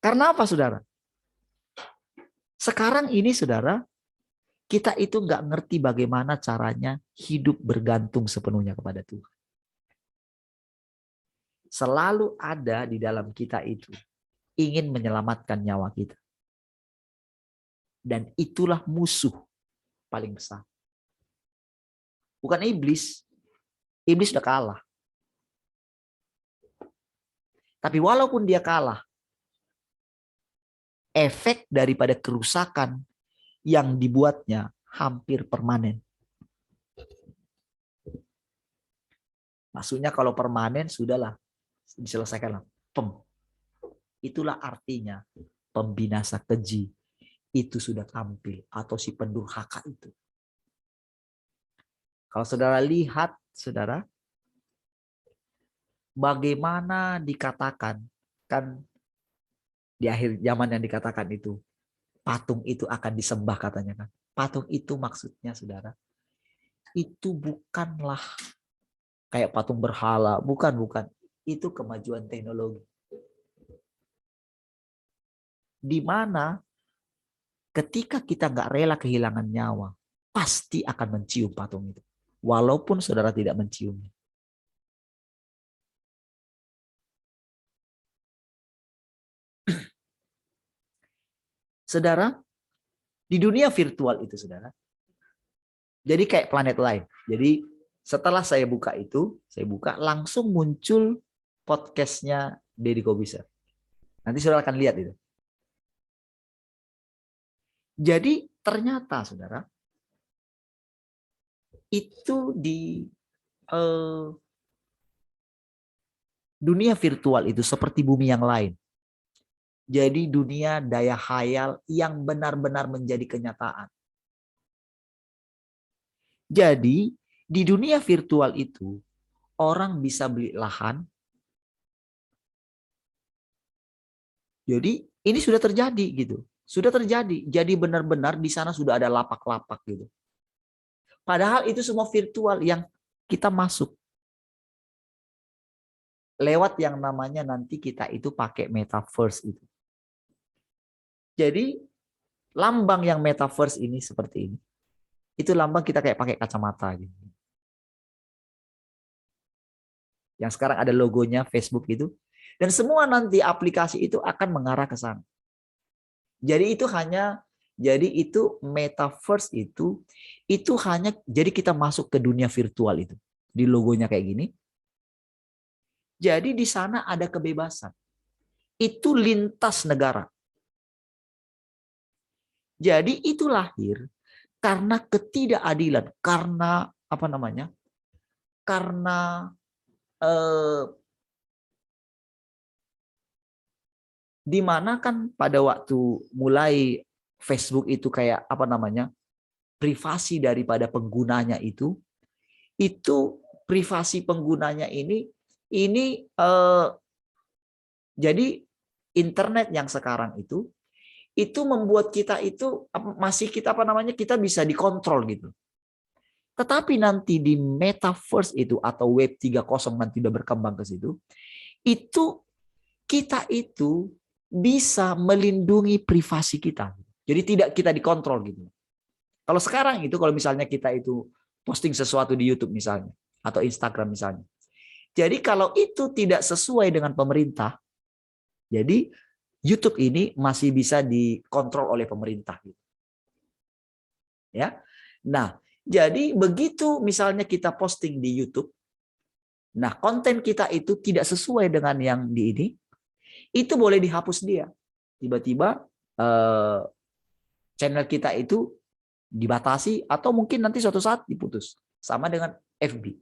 Karena apa, saudara? Sekarang ini, saudara, kita itu nggak ngerti bagaimana caranya hidup bergantung sepenuhnya kepada Tuhan. Selalu ada di dalam kita itu ingin menyelamatkan nyawa kita. Dan itulah musuh paling besar. Bukan iblis. Iblis udah kalah. Tapi walaupun dia kalah, efek daripada kerusakan yang dibuatnya hampir permanen. Maksudnya kalau permanen, sudahlah. Diselesaikanlah. Itulah artinya pembinasa keji itu sudah tampil, atau si pendurhaka itu. Kalau saudara lihat, saudara, bagaimana dikatakan, kan di akhir zaman yang dikatakan itu, patung itu akan disembah katanya kan. Patung itu maksudnya, saudara, itu bukanlah kayak patung berhala, bukan. Itu kemajuan teknologi. Di mana ketika kita nggak rela kehilangan nyawa, pasti akan mencium patung itu. Walaupun saudara tidak menciumnya. Saudara, di dunia virtual itu, saudara, jadi kayak planet lain. Jadi setelah saya buka itu, langsung muncul podcastnya Deddy Kobusier. Nanti saudara akan lihat itu. Jadi ternyata, saudara, itu di dunia virtual itu seperti bumi yang lain. Jadi dunia daya khayal yang benar-benar menjadi kenyataan. Jadi di dunia virtual itu orang bisa beli lahan. Jadi ini sudah terjadi gitu. Sudah terjadi. Jadi benar-benar di sana sudah ada lapak-lapak gitu. Padahal itu semua virtual yang kita masuk. Lewat yang namanya nanti kita itu pakai metaverse itu. Jadi lambang yang metaverse ini seperti ini. Itu lambang kita kayak pakai kacamata gitu. Yang sekarang ada logonya Facebook itu. Dan semua nanti aplikasi itu akan mengarah ke sana. Jadi itu metaverse itu hanya jadi kita masuk ke dunia virtual itu. Di logonya kayak gini. Jadi di sana ada kebebasan. Itu lintas negara. Jadi itu lahir karena ketidakadilan, karena apa namanya? Karena di mana kan pada waktu mulai Facebook itu kayak apa namanya? Privasi daripada penggunanya itu privasi penggunanya ini jadi internet yang sekarang itu membuat kita itu masih kita bisa dikontrol gitu. Tetapi nanti di metaverse itu atau web 3.0 nanti udah berkembang ke situ, itu kita itu bisa melindungi privasi kita. Jadi tidak kita dikontrol gitu. Kalau sekarang itu kalau misalnya kita itu posting sesuatu di YouTube misalnya atau Instagram misalnya. Jadi kalau itu tidak sesuai dengan pemerintah, jadi YouTube ini masih bisa dikontrol oleh pemerintah. Ya, nah jadi begitu misalnya kita posting di YouTube, nah konten kita itu tidak sesuai dengan yang di ini, itu boleh dihapus dia. Tiba-tiba channel kita itu dibatasi atau mungkin nanti suatu saat diputus. Sama dengan FB.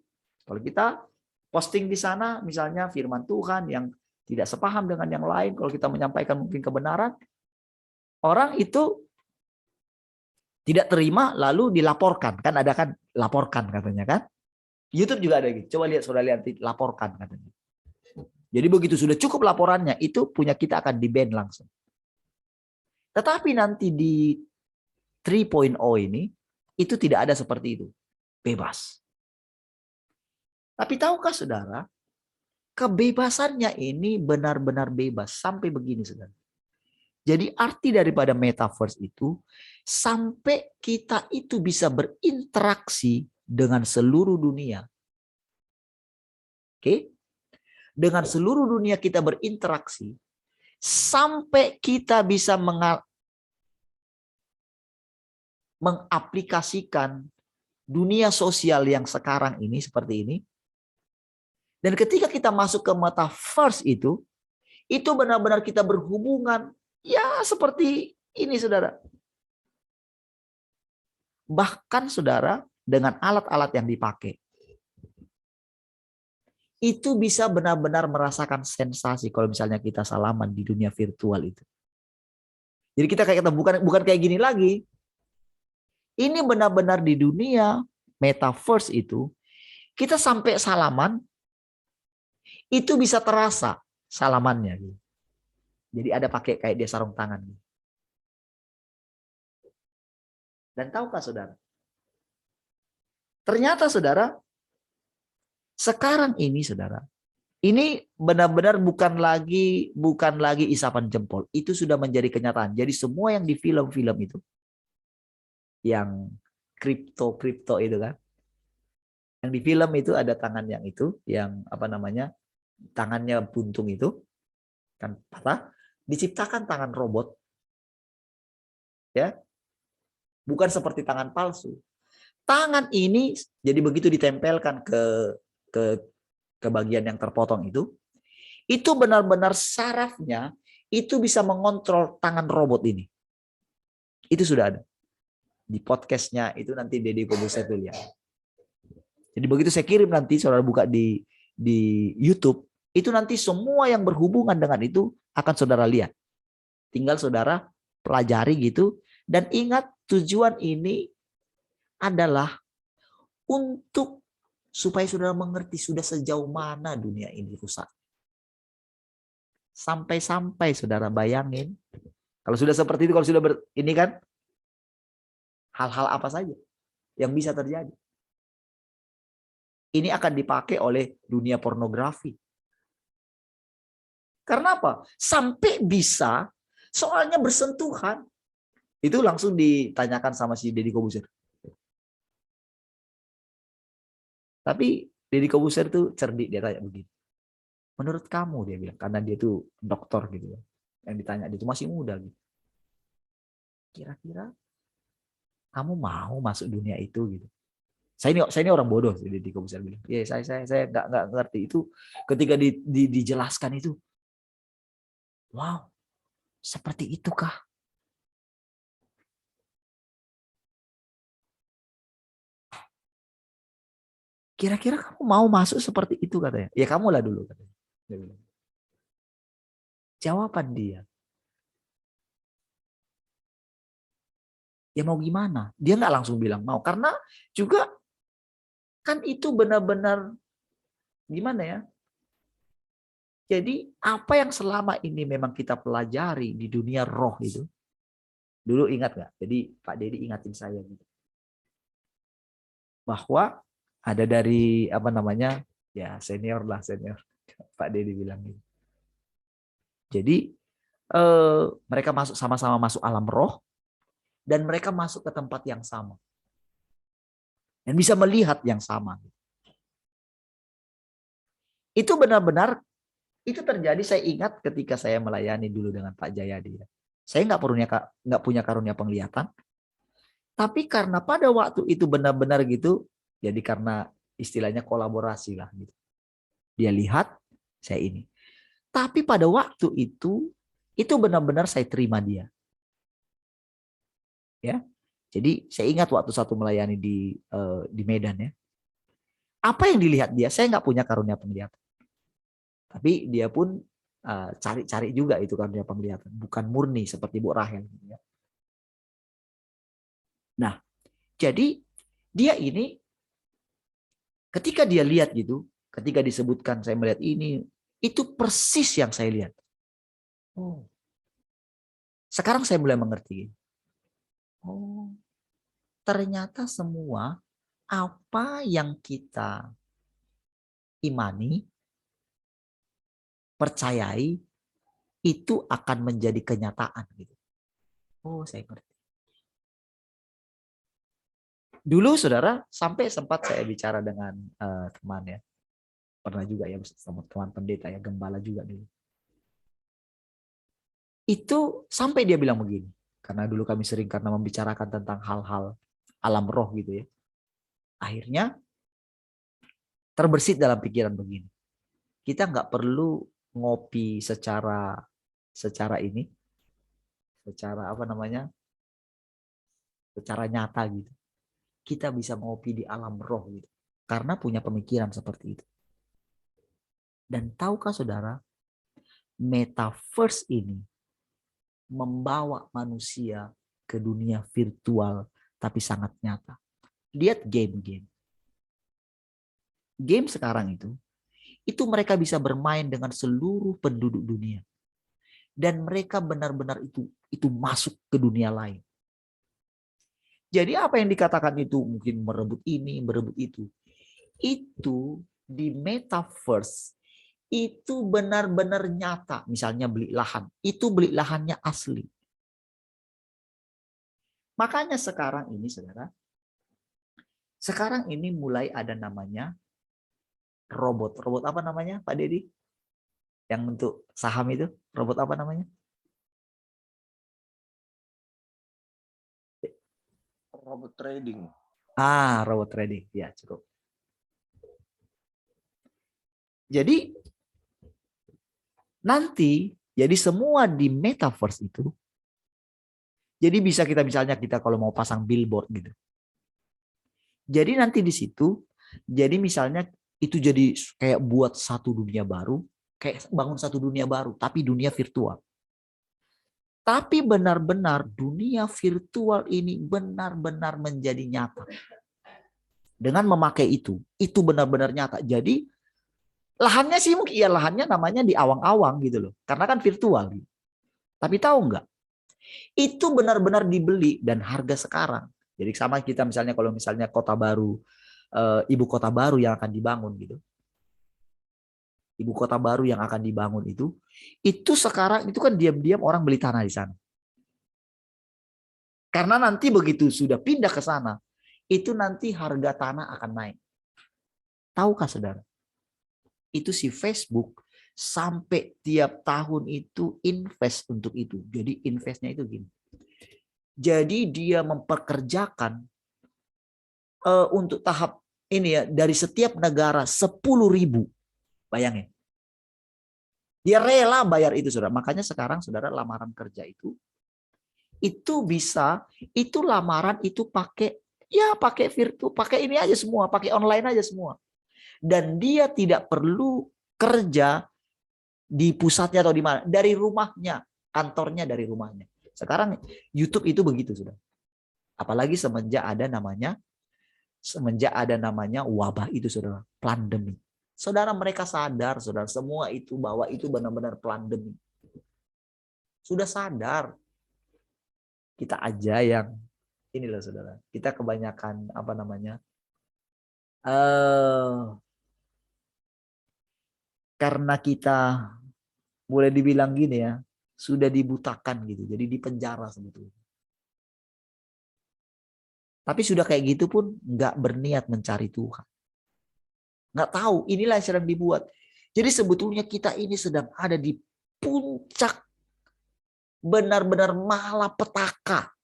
Kalau kita posting di sana misalnya firman Tuhan yang tidak sepaham dengan yang lain, kalau kita menyampaikan mungkin kebenaran, orang itu tidak terima lalu dilaporkan. Kan ada kan laporkan katanya kan. YouTube juga ada gitu. Coba lihat saudara lihat laporkan katanya. Jadi begitu sudah cukup laporannya, itu punya kita akan di-ban langsung. Tetapi nanti di 3.0 ini, itu tidak ada seperti itu. Bebas. Tapi tahukah saudara, kebebasannya ini benar-benar bebas. Sampai begini saudara. Jadi arti daripada metaverse itu, sampai kita itu bisa berinteraksi dengan seluruh dunia. Oke? Dengan seluruh dunia kita berinteraksi, sampai kita bisa mengaplikasikan dunia sosial yang sekarang ini seperti ini. Dan ketika kita masuk ke metaverse itu benar-benar kita berhubungan ya seperti ini saudara. Bahkan saudara dengan alat-alat yang dipakai, itu bisa benar-benar merasakan sensasi kalau misalnya kita salaman di dunia virtual itu. Jadi kita bukan kayak gini lagi. Ini benar-benar di dunia metaverse itu, kita sampai salaman, itu bisa terasa salamannya. Jadi ada pakai kayak dia sarung tangan. Dan tahukah saudara? Ternyata saudara, sekarang ini saudara, ini benar-benar bukan lagi isapan jempol. Itu sudah menjadi kenyataan. Jadi semua yang di film-film itu, yang kripto itu kan, yang di film itu ada tangan yang itu, yang apa namanya, tangannya buntung itu, kan patah, diciptakan tangan robot, ya, bukan seperti tangan palsu. Tangan ini jadi begitu ditempelkan ke bagian yang terpotong itu benar-benar sarafnya itu bisa mengontrol tangan robot ini. Itu sudah ada. Di podcastnya itu nanti Deddy Corbuzier tuh lihat. Jadi begitu saya kirim nanti saudara buka di YouTube, itu nanti semua yang berhubungan dengan itu akan saudara lihat. Tinggal saudara pelajari gitu. Dan ingat tujuan ini adalah untuk supaya saudara mengerti sudah sejauh mana dunia ini rusak. Sampai-sampai saudara bayangin, kalau sudah seperti itu, kalau sudah ini kan, hal-hal apa saja yang bisa terjadi. Ini akan dipakai oleh dunia pornografi. Karena apa? Sampai bisa, soalnya bersentuhan. Itu langsung ditanyakan sama si Deddy Corbuzier. Tapi Deddy Corbuzier itu cerdik, dia tanya begini. Menurut kamu, dia bilang, karena dia tuh dokter gitu. Yang ditanya, dia itu masih muda gitu. Kira-kira kamu mau masuk dunia itu gitu? Saya ini orang bodoh, Deddy Corbuzier bilang. Ya, saya nggak ngerti itu. Ketika dijelaskan itu, wow, seperti itukah? Kira-kira kamu mau masuk seperti itu katanya? Ya kamulah dulu katanya. Dia bilang. Jawaban dia. Ya mau gimana? Dia nggak langsung bilang mau. Karena juga kan itu benar-benar gimana ya? Jadi apa yang selama ini memang kita pelajari di dunia roh itu. Dulu ingat nggak? Jadi Pak Deddy ingatin saya gitu. Bahwa ada dari apa namanya? Ya senior Pak Deddy bilang gitu. Jadi mereka sama-sama masuk alam roh dan mereka masuk ke tempat yang sama. Dan bisa melihat yang sama. Itu benar-benar itu terjadi, saya ingat ketika saya melayani dulu dengan Pak Jayadi. Saya nggak punya karunia penglihatan. Tapi karena pada waktu itu benar-benar gitu, jadi karena istilahnya kolaborasi lah gitu. Dia lihat, saya ini. Tapi pada waktu itu benar-benar saya terima dia. Ya. Jadi saya ingat waktu satu melayani di Medan ya. Apa yang dilihat dia? Saya nggak punya karunia penglihatan. Tapi dia pun cari-cari juga itu karunia penglihatan. Bukan murni seperti Bu Rahel. Ya. Nah, jadi dia ini ketika dia lihat gitu, ketika disebutkan saya melihat ini, itu persis yang saya lihat. Oh. Sekarang saya mulai mengerti. Oh, ternyata semua apa yang kita imani, percayai, itu akan menjadi kenyataan. Gitu. Oh, saya ngerti. Dulu saudara, sampai sempat saya bicara dengan teman ya. Pernah juga ya sama teman pendeta ya, gembala juga dulu. Itu sampai dia bilang begini. Karena dulu kami sering karena membicarakan tentang hal-hal alam roh gitu ya. Akhirnya terbersit dalam pikiran begini. Kita nggak perlu ngopi secara ini, secara apa namanya, secara nyata gitu. Kita bisa ngopi di alam roh gitu. Karena punya pemikiran seperti itu. Dan tahukah saudara, metaverse ini membawa manusia ke dunia virtual tapi sangat nyata. Lihat game-game. Game sekarang itu mereka bisa bermain dengan seluruh penduduk dunia. Dan mereka benar-benar itu masuk ke dunia lain. Jadi apa yang dikatakan itu mungkin merebut ini, merebut itu. Itu di metaverse itu benar-benar nyata. Misalnya beli lahan, itu beli lahannya asli. Makanya sekarang ini saudara, sekarang ini mulai ada namanya robot. Robot apa namanya Pak Dedi? Yang untuk saham itu, robot apa namanya? Robot trading. Robot trading. Ya, cukup. Jadi nanti jadi semua di metaverse itu jadi bisa kita misalnya kita kalau mau pasang billboard gitu. Jadi nanti di situ jadi misalnya itu jadi kayak buat satu dunia baru, kayak bangun satu dunia baru tapi dunia virtual. Tapi benar-benar dunia virtual ini benar-benar menjadi nyata. Dengan memakai itu benar-benar nyata. Jadi lahannya sih mungkin ya lahannya namanya di awang-awang gitu loh. Karena kan virtual. Gitu. Tapi tahu nggak? Itu benar-benar dibeli dan harga sekarang. Jadi sama kita misalnya kalau misalnya kota baru, ibu kota baru yang akan dibangun gitu. Ibu kota baru yang akan dibangun itu sekarang itu kan diam-diam orang beli tanah di sana. Karena nanti begitu sudah pindah ke sana, itu nanti harga tanah akan naik. Tahukah saudara? Itu si Facebook sampai tiap tahun itu invest untuk itu. Jadi investnya itu gini. Jadi dia mempekerjakan untuk tahap ini ya dari setiap negara 10.000. Bayangin. Dia rela bayar itu saudara. Makanya sekarang saudara lamaran kerja itu bisa itu lamaran itu pakai virtual, pakai ini aja semua, pakai online aja semua. Dan dia tidak perlu kerja di pusatnya atau di mana, dari rumahnya, kantornya dari rumahnya. Sekarang YouTube itu begitu sudah. Apalagi semenjak ada namanya wabah itu saudara, pandemi. Saudara mereka sadar, saudara semua itu bahwa itu benar-benar pandemi. Sudah sadar. Kita aja yang ini loh saudara. Kita kebanyakan apa namanya? Karena kita boleh dibilang gini ya, sudah dibutakan gitu. Jadi di penjara sebetulnya. Tapi sudah kayak gitu pun nggak berniat mencari Tuhan. Nggak tahu, inilah yang sedang dibuat. Jadi sebetulnya kita ini sedang ada di puncak benar-benar malapetaka.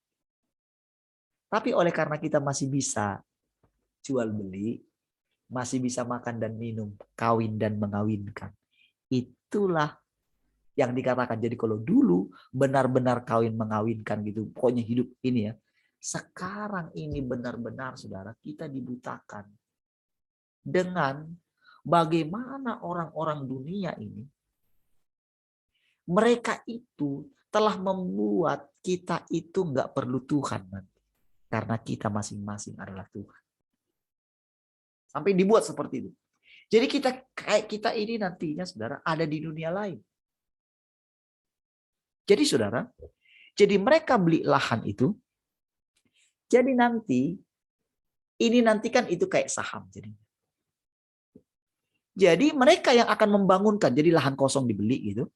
Tapi oleh karena kita masih bisa jual beli, masih bisa makan dan minum, kawin dan mengawinkan. Itulah Yang dikatakan, jadi kalau dulu benar-benar kawin mengawinkan gitu, pokoknya hidup ini ya. Sekarang ini benar-benar saudara kita dibutakan dengan bagaimana orang-orang dunia ini, mereka itu telah membuat kita itu nggak perlu Tuhan nanti, karena kita masing-masing adalah Tuhan. Sampai dibuat seperti itu. Jadi kita ini nantinya saudara ada di dunia lain. Jadi saudara, jadi mereka beli lahan itu. Jadi nanti kan itu kayak saham jadinya. Jadi mereka yang akan membangunkan, jadi lahan kosong dibeli gitu.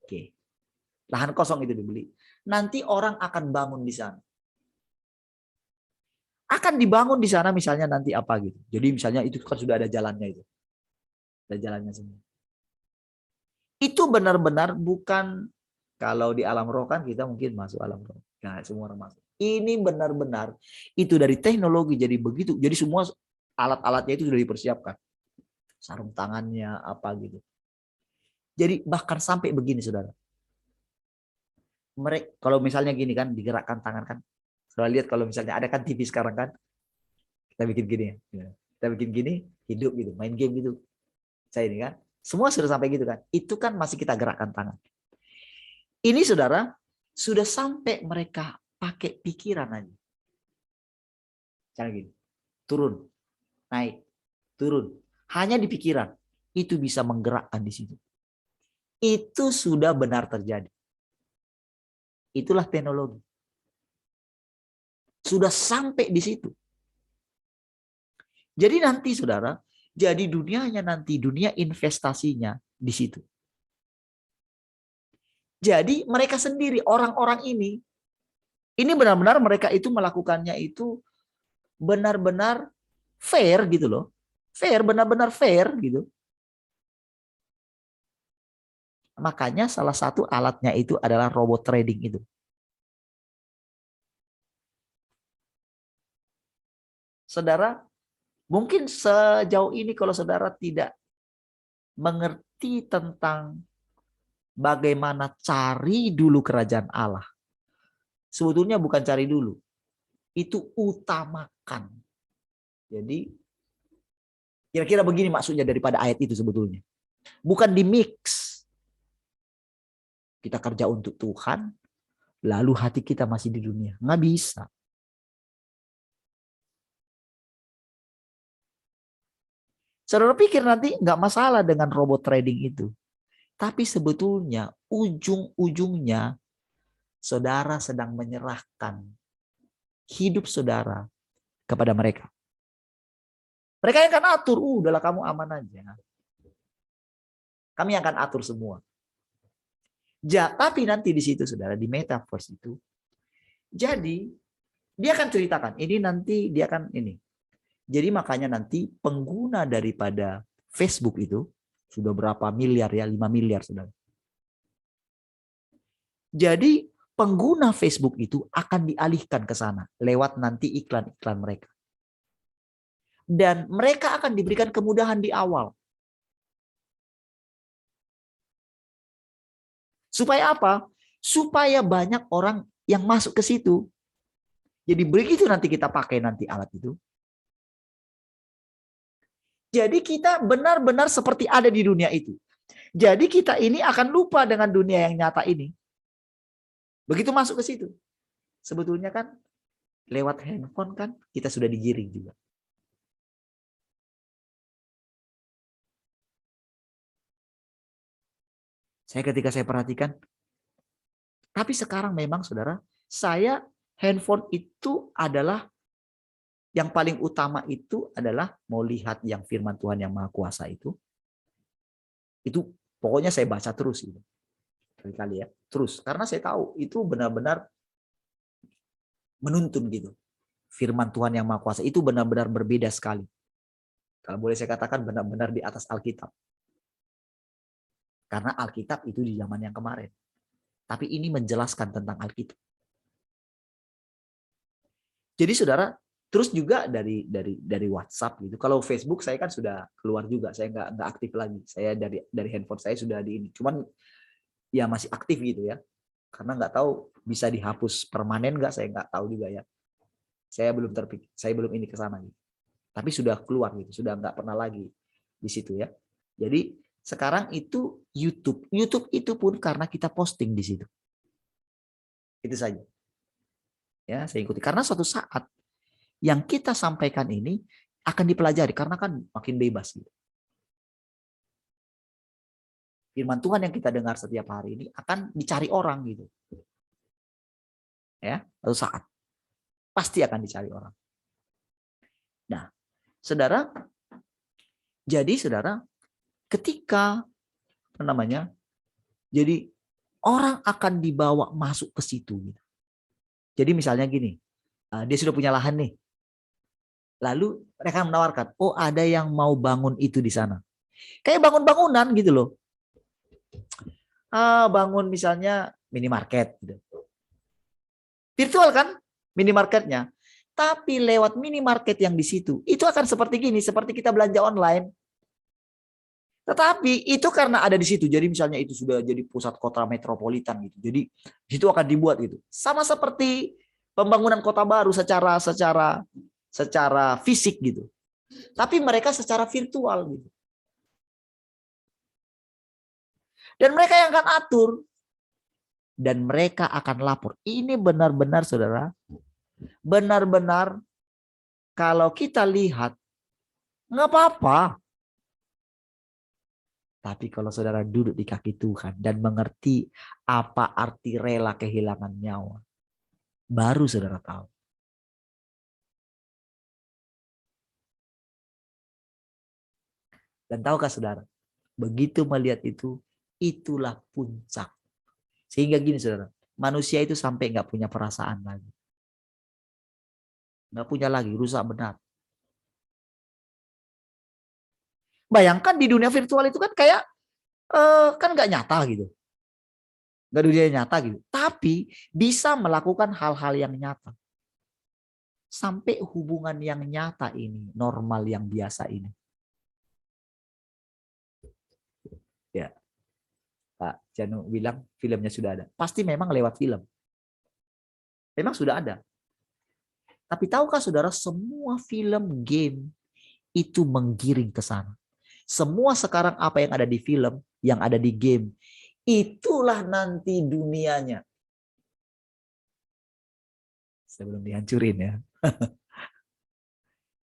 Oke. Lahan kosong itu dibeli. Nanti orang akan bangun di sana. Akan dibangun di sana misalnya nanti apa gitu. Jadi misalnya itu kan sudah ada jalannya itu. Ada jalannya semua. Itu benar-benar bukan, kalau di alam roh kan kita mungkin masuk alam roh. Nah, semua orang masuk. Ini benar-benar itu dari teknologi jadi begitu. Jadi semua alat-alatnya itu sudah dipersiapkan. Sarung tangannya apa gitu. Jadi bahkan sampai begini saudara. Mereka kalau misalnya gini kan digerakkan tangan kan. Saudara lihat kalau misalnya ada kan TV sekarang kan. Kita bikin gini ya. Kita bikin gini hidup gitu, main game gitu. Saya ini kan. Semua sudah sampai gitu kan. Itu kan masih kita gerakkan tangan. Ini saudara sudah sampai mereka pakai pikiran aja. Cara gini. Turun, naik, turun. Hanya di pikiran. Itu bisa menggerakkan di situ. Itu sudah benar terjadi. Itulah teknologi. Sudah sampai di situ. Jadi nanti saudara, jadi dunianya nanti, dunia investasinya di situ. Jadi mereka sendiri, orang-orang ini benar-benar mereka itu melakukannya itu benar-benar fair gitu loh. Fair, benar-benar fair gitu. Makanya salah satu alatnya itu adalah robot trading itu. Saudara, mungkin sejauh ini kalau saudara tidak mengerti tentang bagaimana cari dulu kerajaan Allah. Sebetulnya bukan cari dulu. Itu utamakan. Jadi kira-kira begini maksudnya daripada ayat itu sebetulnya. Bukan di mix. Kita kerja untuk Tuhan, lalu hati kita masih di dunia. Nggak bisa. Saudara pikir nanti nggak masalah dengan robot trading itu. Tapi sebetulnya ujung-ujungnya saudara sedang menyerahkan hidup saudara kepada mereka. Mereka yang akan atur, udahlah kamu aman aja. Kami akan atur semua. Tapi nanti di situ saudara, di metaverse itu, jadi dia akan ceritakan, ini nanti dia akan ini. Jadi makanya nanti pengguna daripada Facebook itu sudah berapa miliar ya, 5 miliar saudara. Jadi pengguna Facebook itu akan dialihkan ke sana lewat nanti iklan-iklan mereka. Dan mereka akan diberikan kemudahan di awal. Supaya apa? Supaya banyak orang yang masuk ke situ. Jadi begitu nanti kita pakai nanti alat itu. Jadi kita benar-benar seperti ada di dunia itu. Jadi kita ini akan lupa dengan dunia yang nyata ini. Begitu masuk ke situ. Sebetulnya kan lewat handphone kan kita sudah digiring juga. Ketika saya perhatikan, tapi sekarang memang saudara, handphone itu adalah yang paling utama itu adalah mau lihat yang firman Tuhan yang Maha Kuasa itu. Itu pokoknya saya baca terus gitu. Kali-kali ya, terus karena saya tahu itu benar-benar menuntun gitu. Firman Tuhan yang Maha Kuasa itu benar-benar berbeda sekali. Kalau boleh saya katakan benar-benar di atas Alkitab. Karena Alkitab itu di zaman yang kemarin. Tapi ini menjelaskan tentang Alkitab. Jadi saudara, terus juga dari WhatsApp gitu. Kalau Facebook saya kan sudah keluar juga, saya nggak aktif lagi. Saya dari handphone saya sudah di ini. Cuman ya masih aktif gitu ya. Karena nggak tahu bisa dihapus permanen nggak, saya nggak tahu juga ya. Saya belum terpikir, saya belum ini ke sana gitu. Tapi sudah keluar gitu, sudah nggak pernah lagi di situ ya. Jadi sekarang itu YouTube itu pun karena kita posting di situ. Itu saja. Ya, saya ikuti karena suatu saat yang kita sampaikan ini akan dipelajari karena kan makin bebas gitu. Firman Tuhan yang kita dengar setiap hari ini akan dicari orang gitu. Ya, suatu saat pasti akan dicari orang. Nah, saudara, jadi saudara, ketika apa namanya, jadi orang akan dibawa masuk ke situ. Gitu. Jadi misalnya gini, dia sudah punya lahan nih, lalu mereka menawarkan, oh ada yang mau bangun itu di sana, kayak bangun bangunan gitu loh, bangun misalnya minimarket, gitu. Virtual kan minimarketnya. Tapi lewat minimarket yang di situ, itu akan seperti gini, seperti kita belanja online. Tetapi itu karena ada di situ, jadi misalnya itu sudah jadi pusat kota metropolitan gitu. Jadi di situ akan dibuat gitu. Sama seperti pembangunan kota baru secara fisik gitu. Tapi mereka secara virtual gitu. Dan mereka yang akan atur dan mereka akan lapor. Ini benar-benar saudara, benar-benar kalau kita lihat nggak apa-apa. Tapi kalau saudara duduk di kaki Tuhan dan mengerti apa arti rela kehilangan nyawa, baru saudara tahu. Dan tahukah saudara, begitu melihat itu, itulah puncak. Sehingga gini saudara, manusia itu sampai nggak punya perasaan lagi. Nggak punya lagi, rusak benar. Bayangkan di dunia virtual itu kan kayak, kan nggak nyata gitu. Nggak dunia nyata gitu. Tapi bisa melakukan hal-hal yang nyata. Sampai hubungan yang nyata ini, normal yang biasa ini. Ya, Pak Janu bilang filmnya sudah ada. Pasti memang lewat film. Memang sudah ada. Tapi tahukah saudara, semua film, game itu menggiring ke sana. Semua sekarang apa yang ada di film, yang ada di game, itulah nanti dunianya. Sebelum dihancurin ya.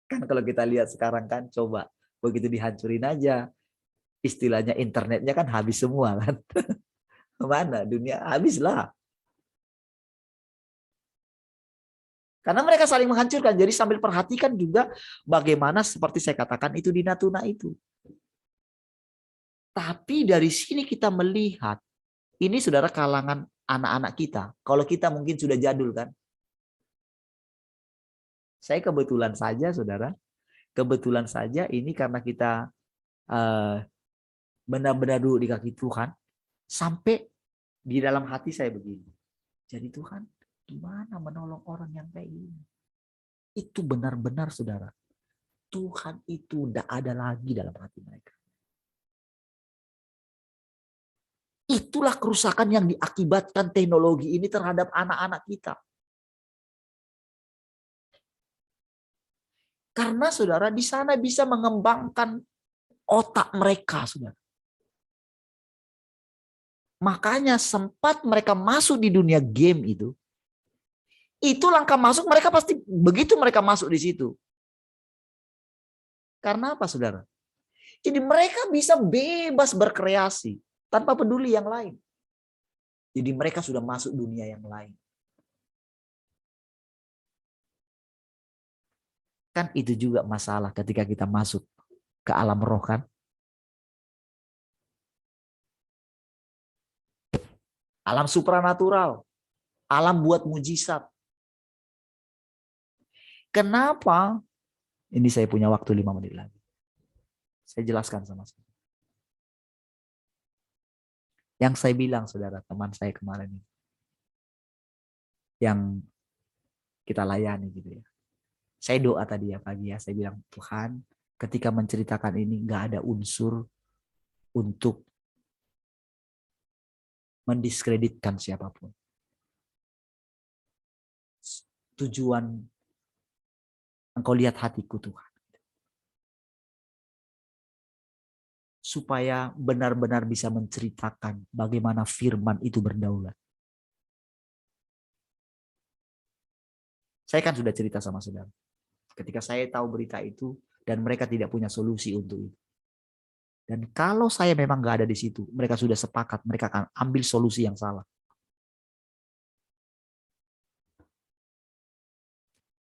Kan kalau kita lihat sekarang kan, coba begitu dihancurin aja, istilahnya internetnya kan habis semua kan. Kemana? Dunia habislah. Karena mereka saling menghancurkan. Jadi sambil perhatikan juga bagaimana seperti saya katakan itu di Natuna itu. Tapi dari sini kita melihat, ini saudara kalangan anak-anak kita. Kalau kita mungkin sudah jadul kan. Saya kebetulan saja saudara, kebetulan saja ini karena kita benar-benar duduk di kaki Tuhan, sampai di dalam hati saya begini. Jadi Tuhan, gimana menolong orang yang kayak gini? Itu benar-benar saudara, Tuhan itu tidak ada lagi dalam hati mereka. Itulah kerusakan yang diakibatkan teknologi ini terhadap anak-anak kita. Karena saudara di sana bisa mengembangkan otak mereka, saudara. Makanya sempat mereka masuk di dunia game itu langkah masuk mereka pasti begitu mereka masuk di situ. Karena apa, saudara? Jadi mereka bisa bebas berkreasi tanpa peduli yang lain. Jadi mereka sudah masuk dunia yang lain. Kan itu juga masalah ketika kita masuk ke alam roh kan. Alam supranatural. Alam buat mujizat. Kenapa? Ini saya punya waktu 5 menit lagi. Saya jelaskan sama saudara. Yang saya bilang saudara, teman saya kemarin ini. Yang kita layani gitu ya. Saya doa tadi ya pagi ya. Saya bilang, Tuhan ketika menceritakan ini gak ada unsur untuk mendiskreditkan siapapun. Tujuan engkau lihat hatiku Tuhan. Supaya benar-benar bisa menceritakan bagaimana firman itu berdaulat. Saya kan sudah cerita sama saudara. Ketika saya tahu berita itu dan mereka tidak punya solusi untuk itu. Dan kalau saya memang nggak ada di situ, mereka sudah sepakat, mereka akan ambil solusi yang salah.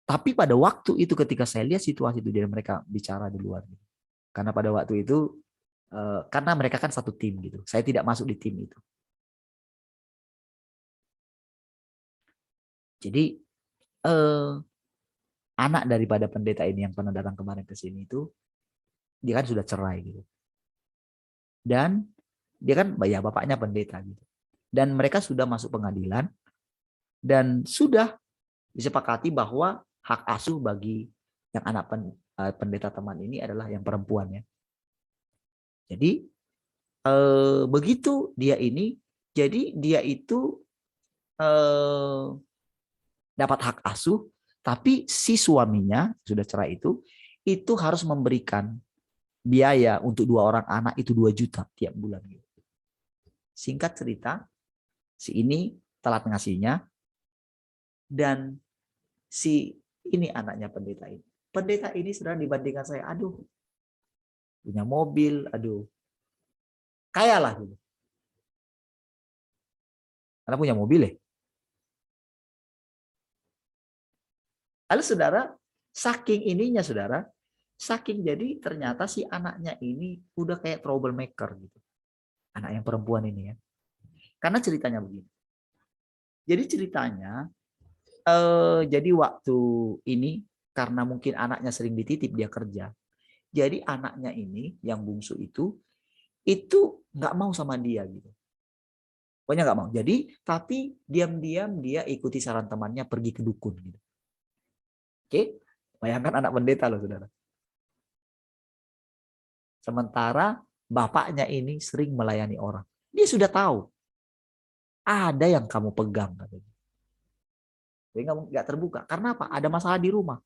Tapi pada waktu itu ketika saya lihat situasi itu dan mereka bicara di luar. Karena pada waktu itu, karena mereka kan satu tim gitu. Saya tidak masuk di tim itu. Jadi anak daripada pendeta ini yang pernah datang kemarin ke sini itu, dia kan sudah cerai gitu. Dan dia kan ya bapaknya pendeta gitu. Dan mereka sudah masuk pengadilan dan sudah disepakati bahwa hak asuh bagi yang anak pendeta teman ini adalah yang perempuan ya. Jadi begitu dia ini, jadi dia itu dapat hak asuh, tapi si suaminya sudah cerai itu harus memberikan biaya untuk 2 orang anak itu 2 juta tiap bulan. Singkat cerita, si ini telat ngasihnya dan si ini anaknya pendeta ini. Pendeta ini sudah dibandingkan saya, aduh, punya mobil, aduh, kaya lah gitu. Karena punya mobil ya. Lalu saudara, saking ininya saudara, saking jadi ternyata si anaknya ini udah kayak troublemaker gitu. Anak yang perempuan ini ya. Karena ceritanya begini. Jadi ceritanya, jadi waktu ini karena mungkin anaknya sering dititip dia kerja. Jadi anaknya ini yang bungsu itu nggak mau sama dia gitu. Pokoknya nggak mau. Jadi tapi diam-diam dia ikuti saran temannya pergi ke dukun gitu. Oke, bayangkan anak pendeta loh saudara. Sementara bapaknya ini sering melayani orang. Dia sudah tahu. Ada yang kamu pegang. Katanya. Tapi nggak terbuka. Karena apa? Ada masalah di rumah.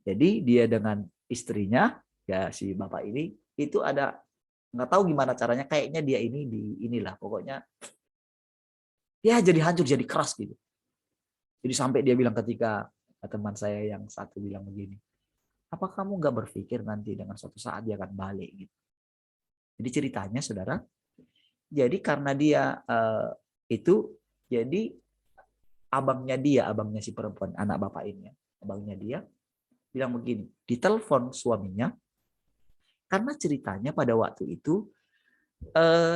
Jadi dia dengan istrinya, ya si bapak ini, itu ada, nggak tahu gimana caranya, kayaknya dia ini inilah. Pokoknya, ya jadi hancur, jadi keras gitu. Jadi sampai dia bilang ketika teman saya yang satu bilang begini, apa kamu nggak berpikir nanti dengan suatu saat dia akan balik gitu. Jadi ceritanya saudara, jadi karena dia itu, jadi abangnya si perempuan, anak bapak ini, abangnya dia bilang begini, ditelepon suaminya, karena ceritanya pada waktu itu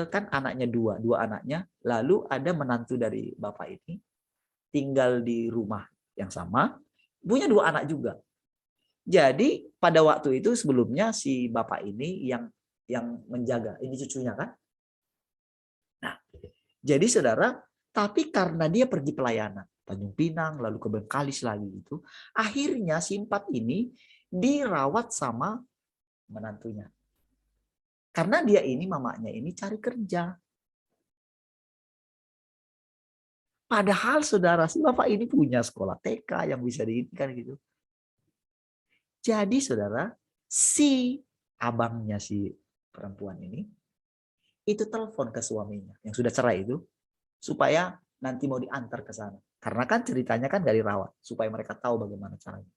kan anaknya dua anaknya, lalu ada menantu dari bapak ini tinggal di rumah yang sama, punya 2 anak juga. Jadi pada waktu itu sebelumnya si bapak ini yang menjaga, ini cucunya kan. Nah, jadi saudara, tapi karena dia pergi pelayanan, Tanjung Pinang, lalu ke Bengkalis lagi itu, akhirnya si 4 ini dirawat sama menantunya. Karena dia ini, mamanya ini cari kerja. Padahal saudara, si bapak ini punya sekolah TK yang bisa diinginkan gitu. Jadi saudara, si abangnya si perempuan ini itu telepon ke suaminya yang sudah cerai itu supaya nanti mau diantar ke sana. Karena kan ceritanya kan dari rawat supaya mereka tahu bagaimana caranya.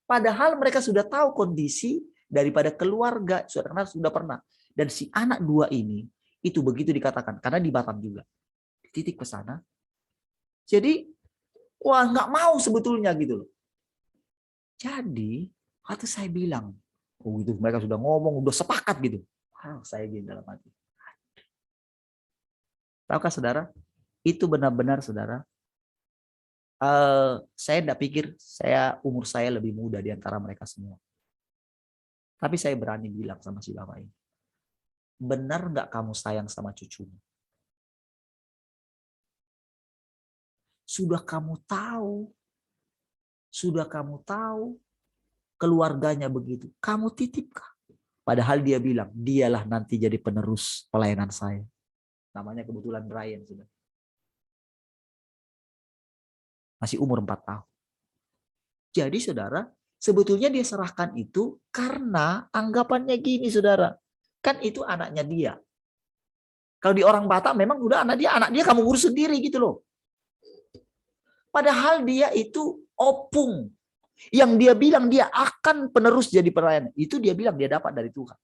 Padahal mereka sudah tahu kondisi daripada keluarga, karena sudah pernah. Dan si anak 2 ini itu begitu dikatakan karena di Batam juga. Titik ke sana. Jadi wah nggak mau sebetulnya gitu loh. Jadi, waktu saya bilang, oh gitu, mereka sudah ngomong, udah sepakat gitu. Wow, saya gini dalam hati. Tahukah saudara, itu benar-benar saudara, saya tidak pikir umur saya lebih muda di antara mereka semua. Tapi saya berani bilang sama si bapak ini, benar nggak kamu sayang sama cucumu? Sudah kamu tahu keluarganya begitu, kamu titipkah? Padahal dia bilang, dialah nanti jadi penerus pelayanan saya. Namanya kebetulan Brian sudah. Masih umur 4 tahun. Jadi saudara, sebetulnya dia serahkan itu karena anggapannya gini saudara. Kan itu anaknya dia. Kalau di orang Batak memang udah anak dia kamu urus sendiri gitu loh. Padahal dia itu opung. Yang dia bilang dia akan penerus jadi pelayan. Itu dia bilang dia dapat dari Tuhan.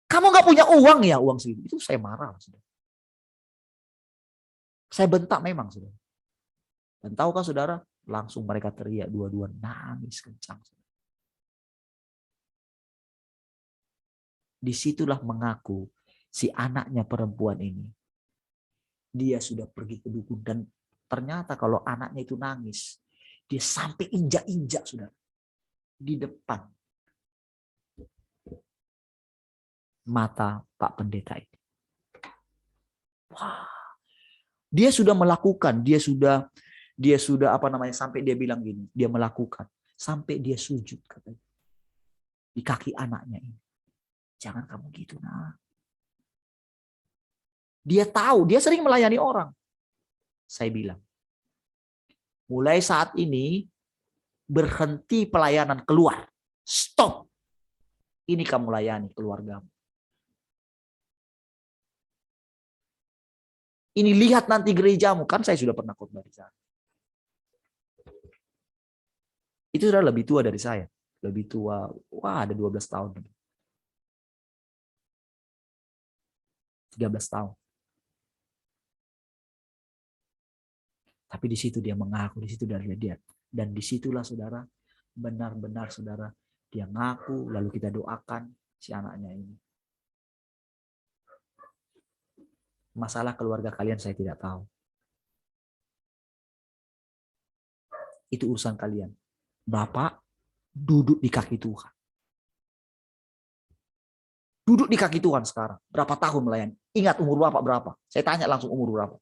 Kamu gak punya uang ya, uang segitu. Itu saya marah. Saudara. Saya bentak memang. Saudara. Dan tahukah saudara, langsung mereka teriak dua-dua nangis kencang. Disitulah mengaku si anaknya perempuan ini. Dia sudah pergi ke dukun dan ternyata kalau anaknya itu nangis, dia sampai injak-injak saudara di depan mata Pak Pendeta ini. Wah, dia sudah melakukan, dia sudah sampai dia bilang gini, dia melakukan sampai dia sujud katanya di kaki anaknya ini. Jangan kamu gitu nah. Dia tahu, dia sering melayani orang. Saya bilang, mulai saat ini berhenti pelayanan, keluar. Stop. Ini kamu layani keluargamu. Ini lihat nanti gerejamu. Kan saya sudah pernah khotbah di sana. Itu sudah lebih tua dari saya. Lebih tua, ada 12 tahun. 13 tahun. Tapi di situ dia mengaku, di situ dia. Dan disitulah saudara, benar-benar saudara, dia ngaku, lalu kita doakan si anaknya ini. Masalah keluarga kalian saya tidak tahu. Itu urusan kalian. Bapak duduk di kaki Tuhan. Duduk di kaki Tuhan sekarang. Berapa tahun melayani? Ingat umur Bapak berapa? Saya tanya langsung umur berapa.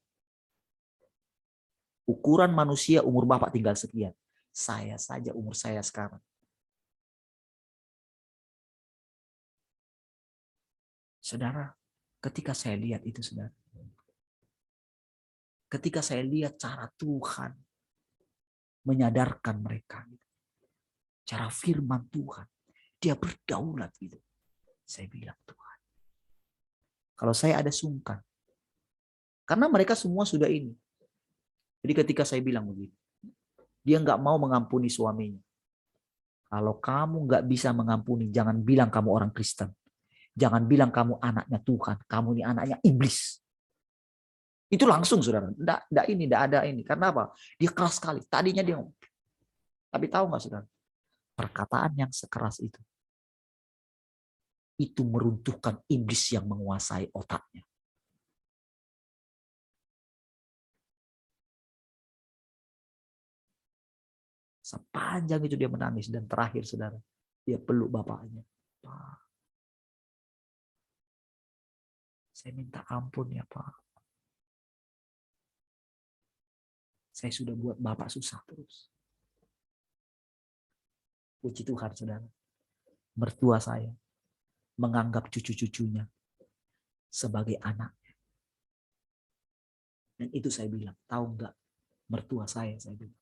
Ukuran manusia umur Bapak tinggal sekian. Saya saja umur saya sekarang. Saudara, ketika saya lihat itu saudara. Ketika saya lihat cara Tuhan menyadarkan mereka. Cara firman Tuhan. Dia berdaulat gitu. Saya bilang Tuhan. Kalau saya ada sungkan. Karena mereka semua sudah ini. Jadi ketika saya bilang begitu, dia nggak mau mengampuni suaminya. Kalau kamu nggak bisa mengampuni, jangan bilang kamu orang Kristen. Jangan bilang kamu anaknya Tuhan. Kamu ini anaknya iblis. Itu langsung saudara. Nggak ada ini. Karena apa? Dia keras sekali. Tadinya dia. Tapi tahu nggak saudara? Perkataan yang sekeras itu meruntuhkan iblis yang menguasai otaknya. Sepanjang itu dia menangis dan terakhir saudara, dia peluk bapaknya. Pak, saya minta ampun ya Pak. Saya sudah buat Bapak susah terus. Puji Tuhan saudara. Mertua saya menganggap cucu-cucunya sebagai anaknya. Dan itu saya bilang, tahu enggak mertua saya bilang.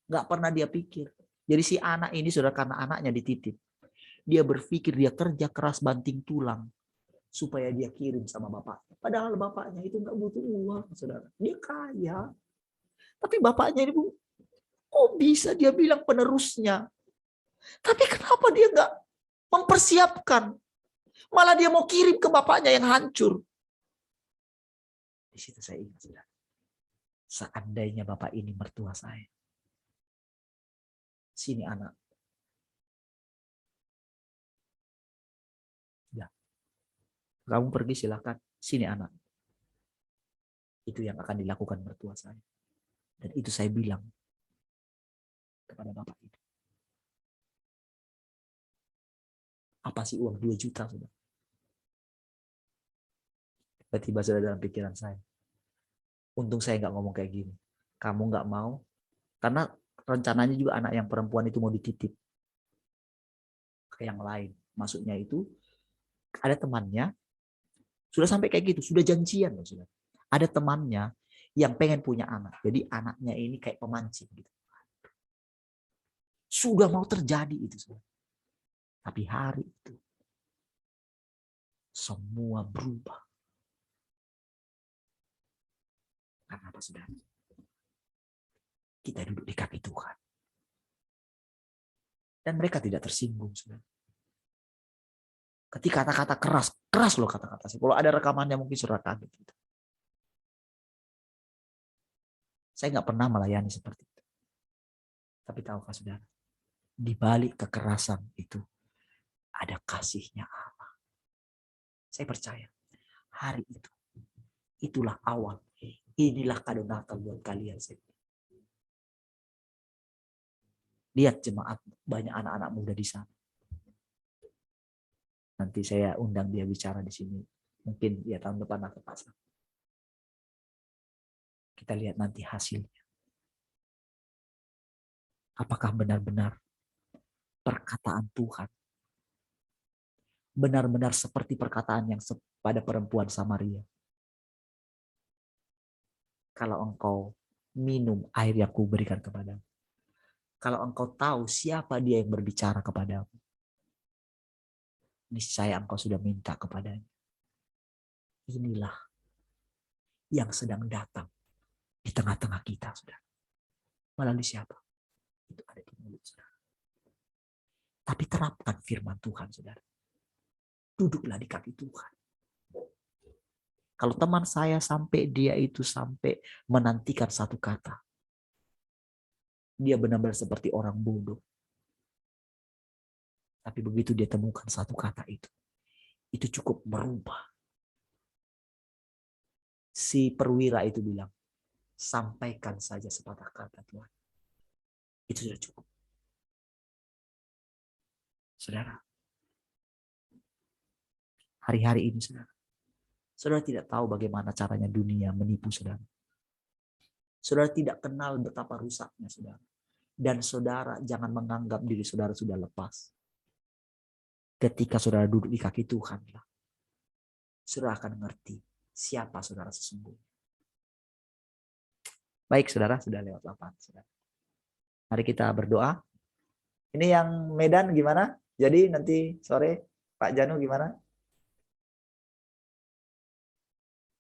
Enggak pernah dia pikir. Jadi si anak ini saudara karena anaknya dititip. Dia berpikir dia kerja keras banting tulang. Supaya dia kirim sama bapaknya. Padahal bapaknya itu enggak butuh uang saudara. Dia kaya. Tapi bapaknya ini kok bisa dia bilang penerusnya. Tapi kenapa dia enggak mempersiapkan. Malah dia mau kirim ke bapaknya yang hancur. Di situ saya ingat saudara. Seandainya bapak ini mertua saya. Sini anak. Ya. Kamu pergi silakan. Sini anak. Itu yang akan dilakukan mertua saya. Dan itu saya bilang kepada bapak itu. Apa sih uang 2 juta sudah? Tiba-tiba sudah dalam pikiran saya. Untung saya nggak ngomong kayak gini. Kamu nggak mau. Karena rencananya juga anak yang perempuan itu mau dititip ke yang lain. Maksudnya itu ada temannya, sudah sampai kayak gitu, sudah janjian loh, sudah. Ada temannya yang pengen punya anak. Jadi anaknya ini kayak pemancing gitu. Sudah mau terjadi itu, sudah. Tapi hari itu semua berubah. Karena apa, saudara? Kita duduk di kaki Tuhan. Dan mereka tidak tersinggung, saudara. Ketika kata-kata keras loh kata-kata. Kalau ada rekamannya mungkin saudara kaget. Gitu. Saya nggak pernah melayani seperti itu. Tapi tahukah saudara? Di balik kekerasan itu ada kasihnya Allah. Saya percaya hari itu, itulah awal. Inilah kado Natal buat kalian. Lihat jemaat, banyak anak-anak muda di sana. Nanti saya undang dia bicara di sini. Mungkin ya tahun depan atau pasang. Kita lihat nanti hasilnya. Apakah benar-benar perkataan Tuhan benar-benar seperti perkataan yang pada perempuan Samaria. Kalau engkau minum air yang kuberikan kepadamu. Kalau engkau tahu siapa dia yang berbicara kepadamu. Niscaya engkau sudah minta kepadanya. Inilah yang sedang datang di tengah-tengah kita, saudara. Melalui siapa? Itu ada di mulut saudara. Tapi terapkan firman Tuhan, saudara. Duduklah di kaki Tuhan. Kalau teman saya dia itu sampai menantikan satu kata. Dia benar-benar seperti orang bodoh. Tapi begitu dia temukan satu kata itu cukup merubah. Si perwira itu bilang, sampaikan saja sepatah kata Tuhan. Itu sudah cukup. Saudara, hari-hari ini saudara tidak tahu bagaimana caranya dunia menipu saudara. Saudara tidak kenal betapa rusaknya saudara. Dan saudara jangan menganggap diri saudara sudah lepas. Ketika saudara duduk di kaki Tuhan, saudara akan mengerti siapa saudara sesungguhnya. Baik saudara, sudah lewat 8. Saudara. Mari kita berdoa. Ini yang Medan gimana? Jadi nanti sore Pak Janu gimana?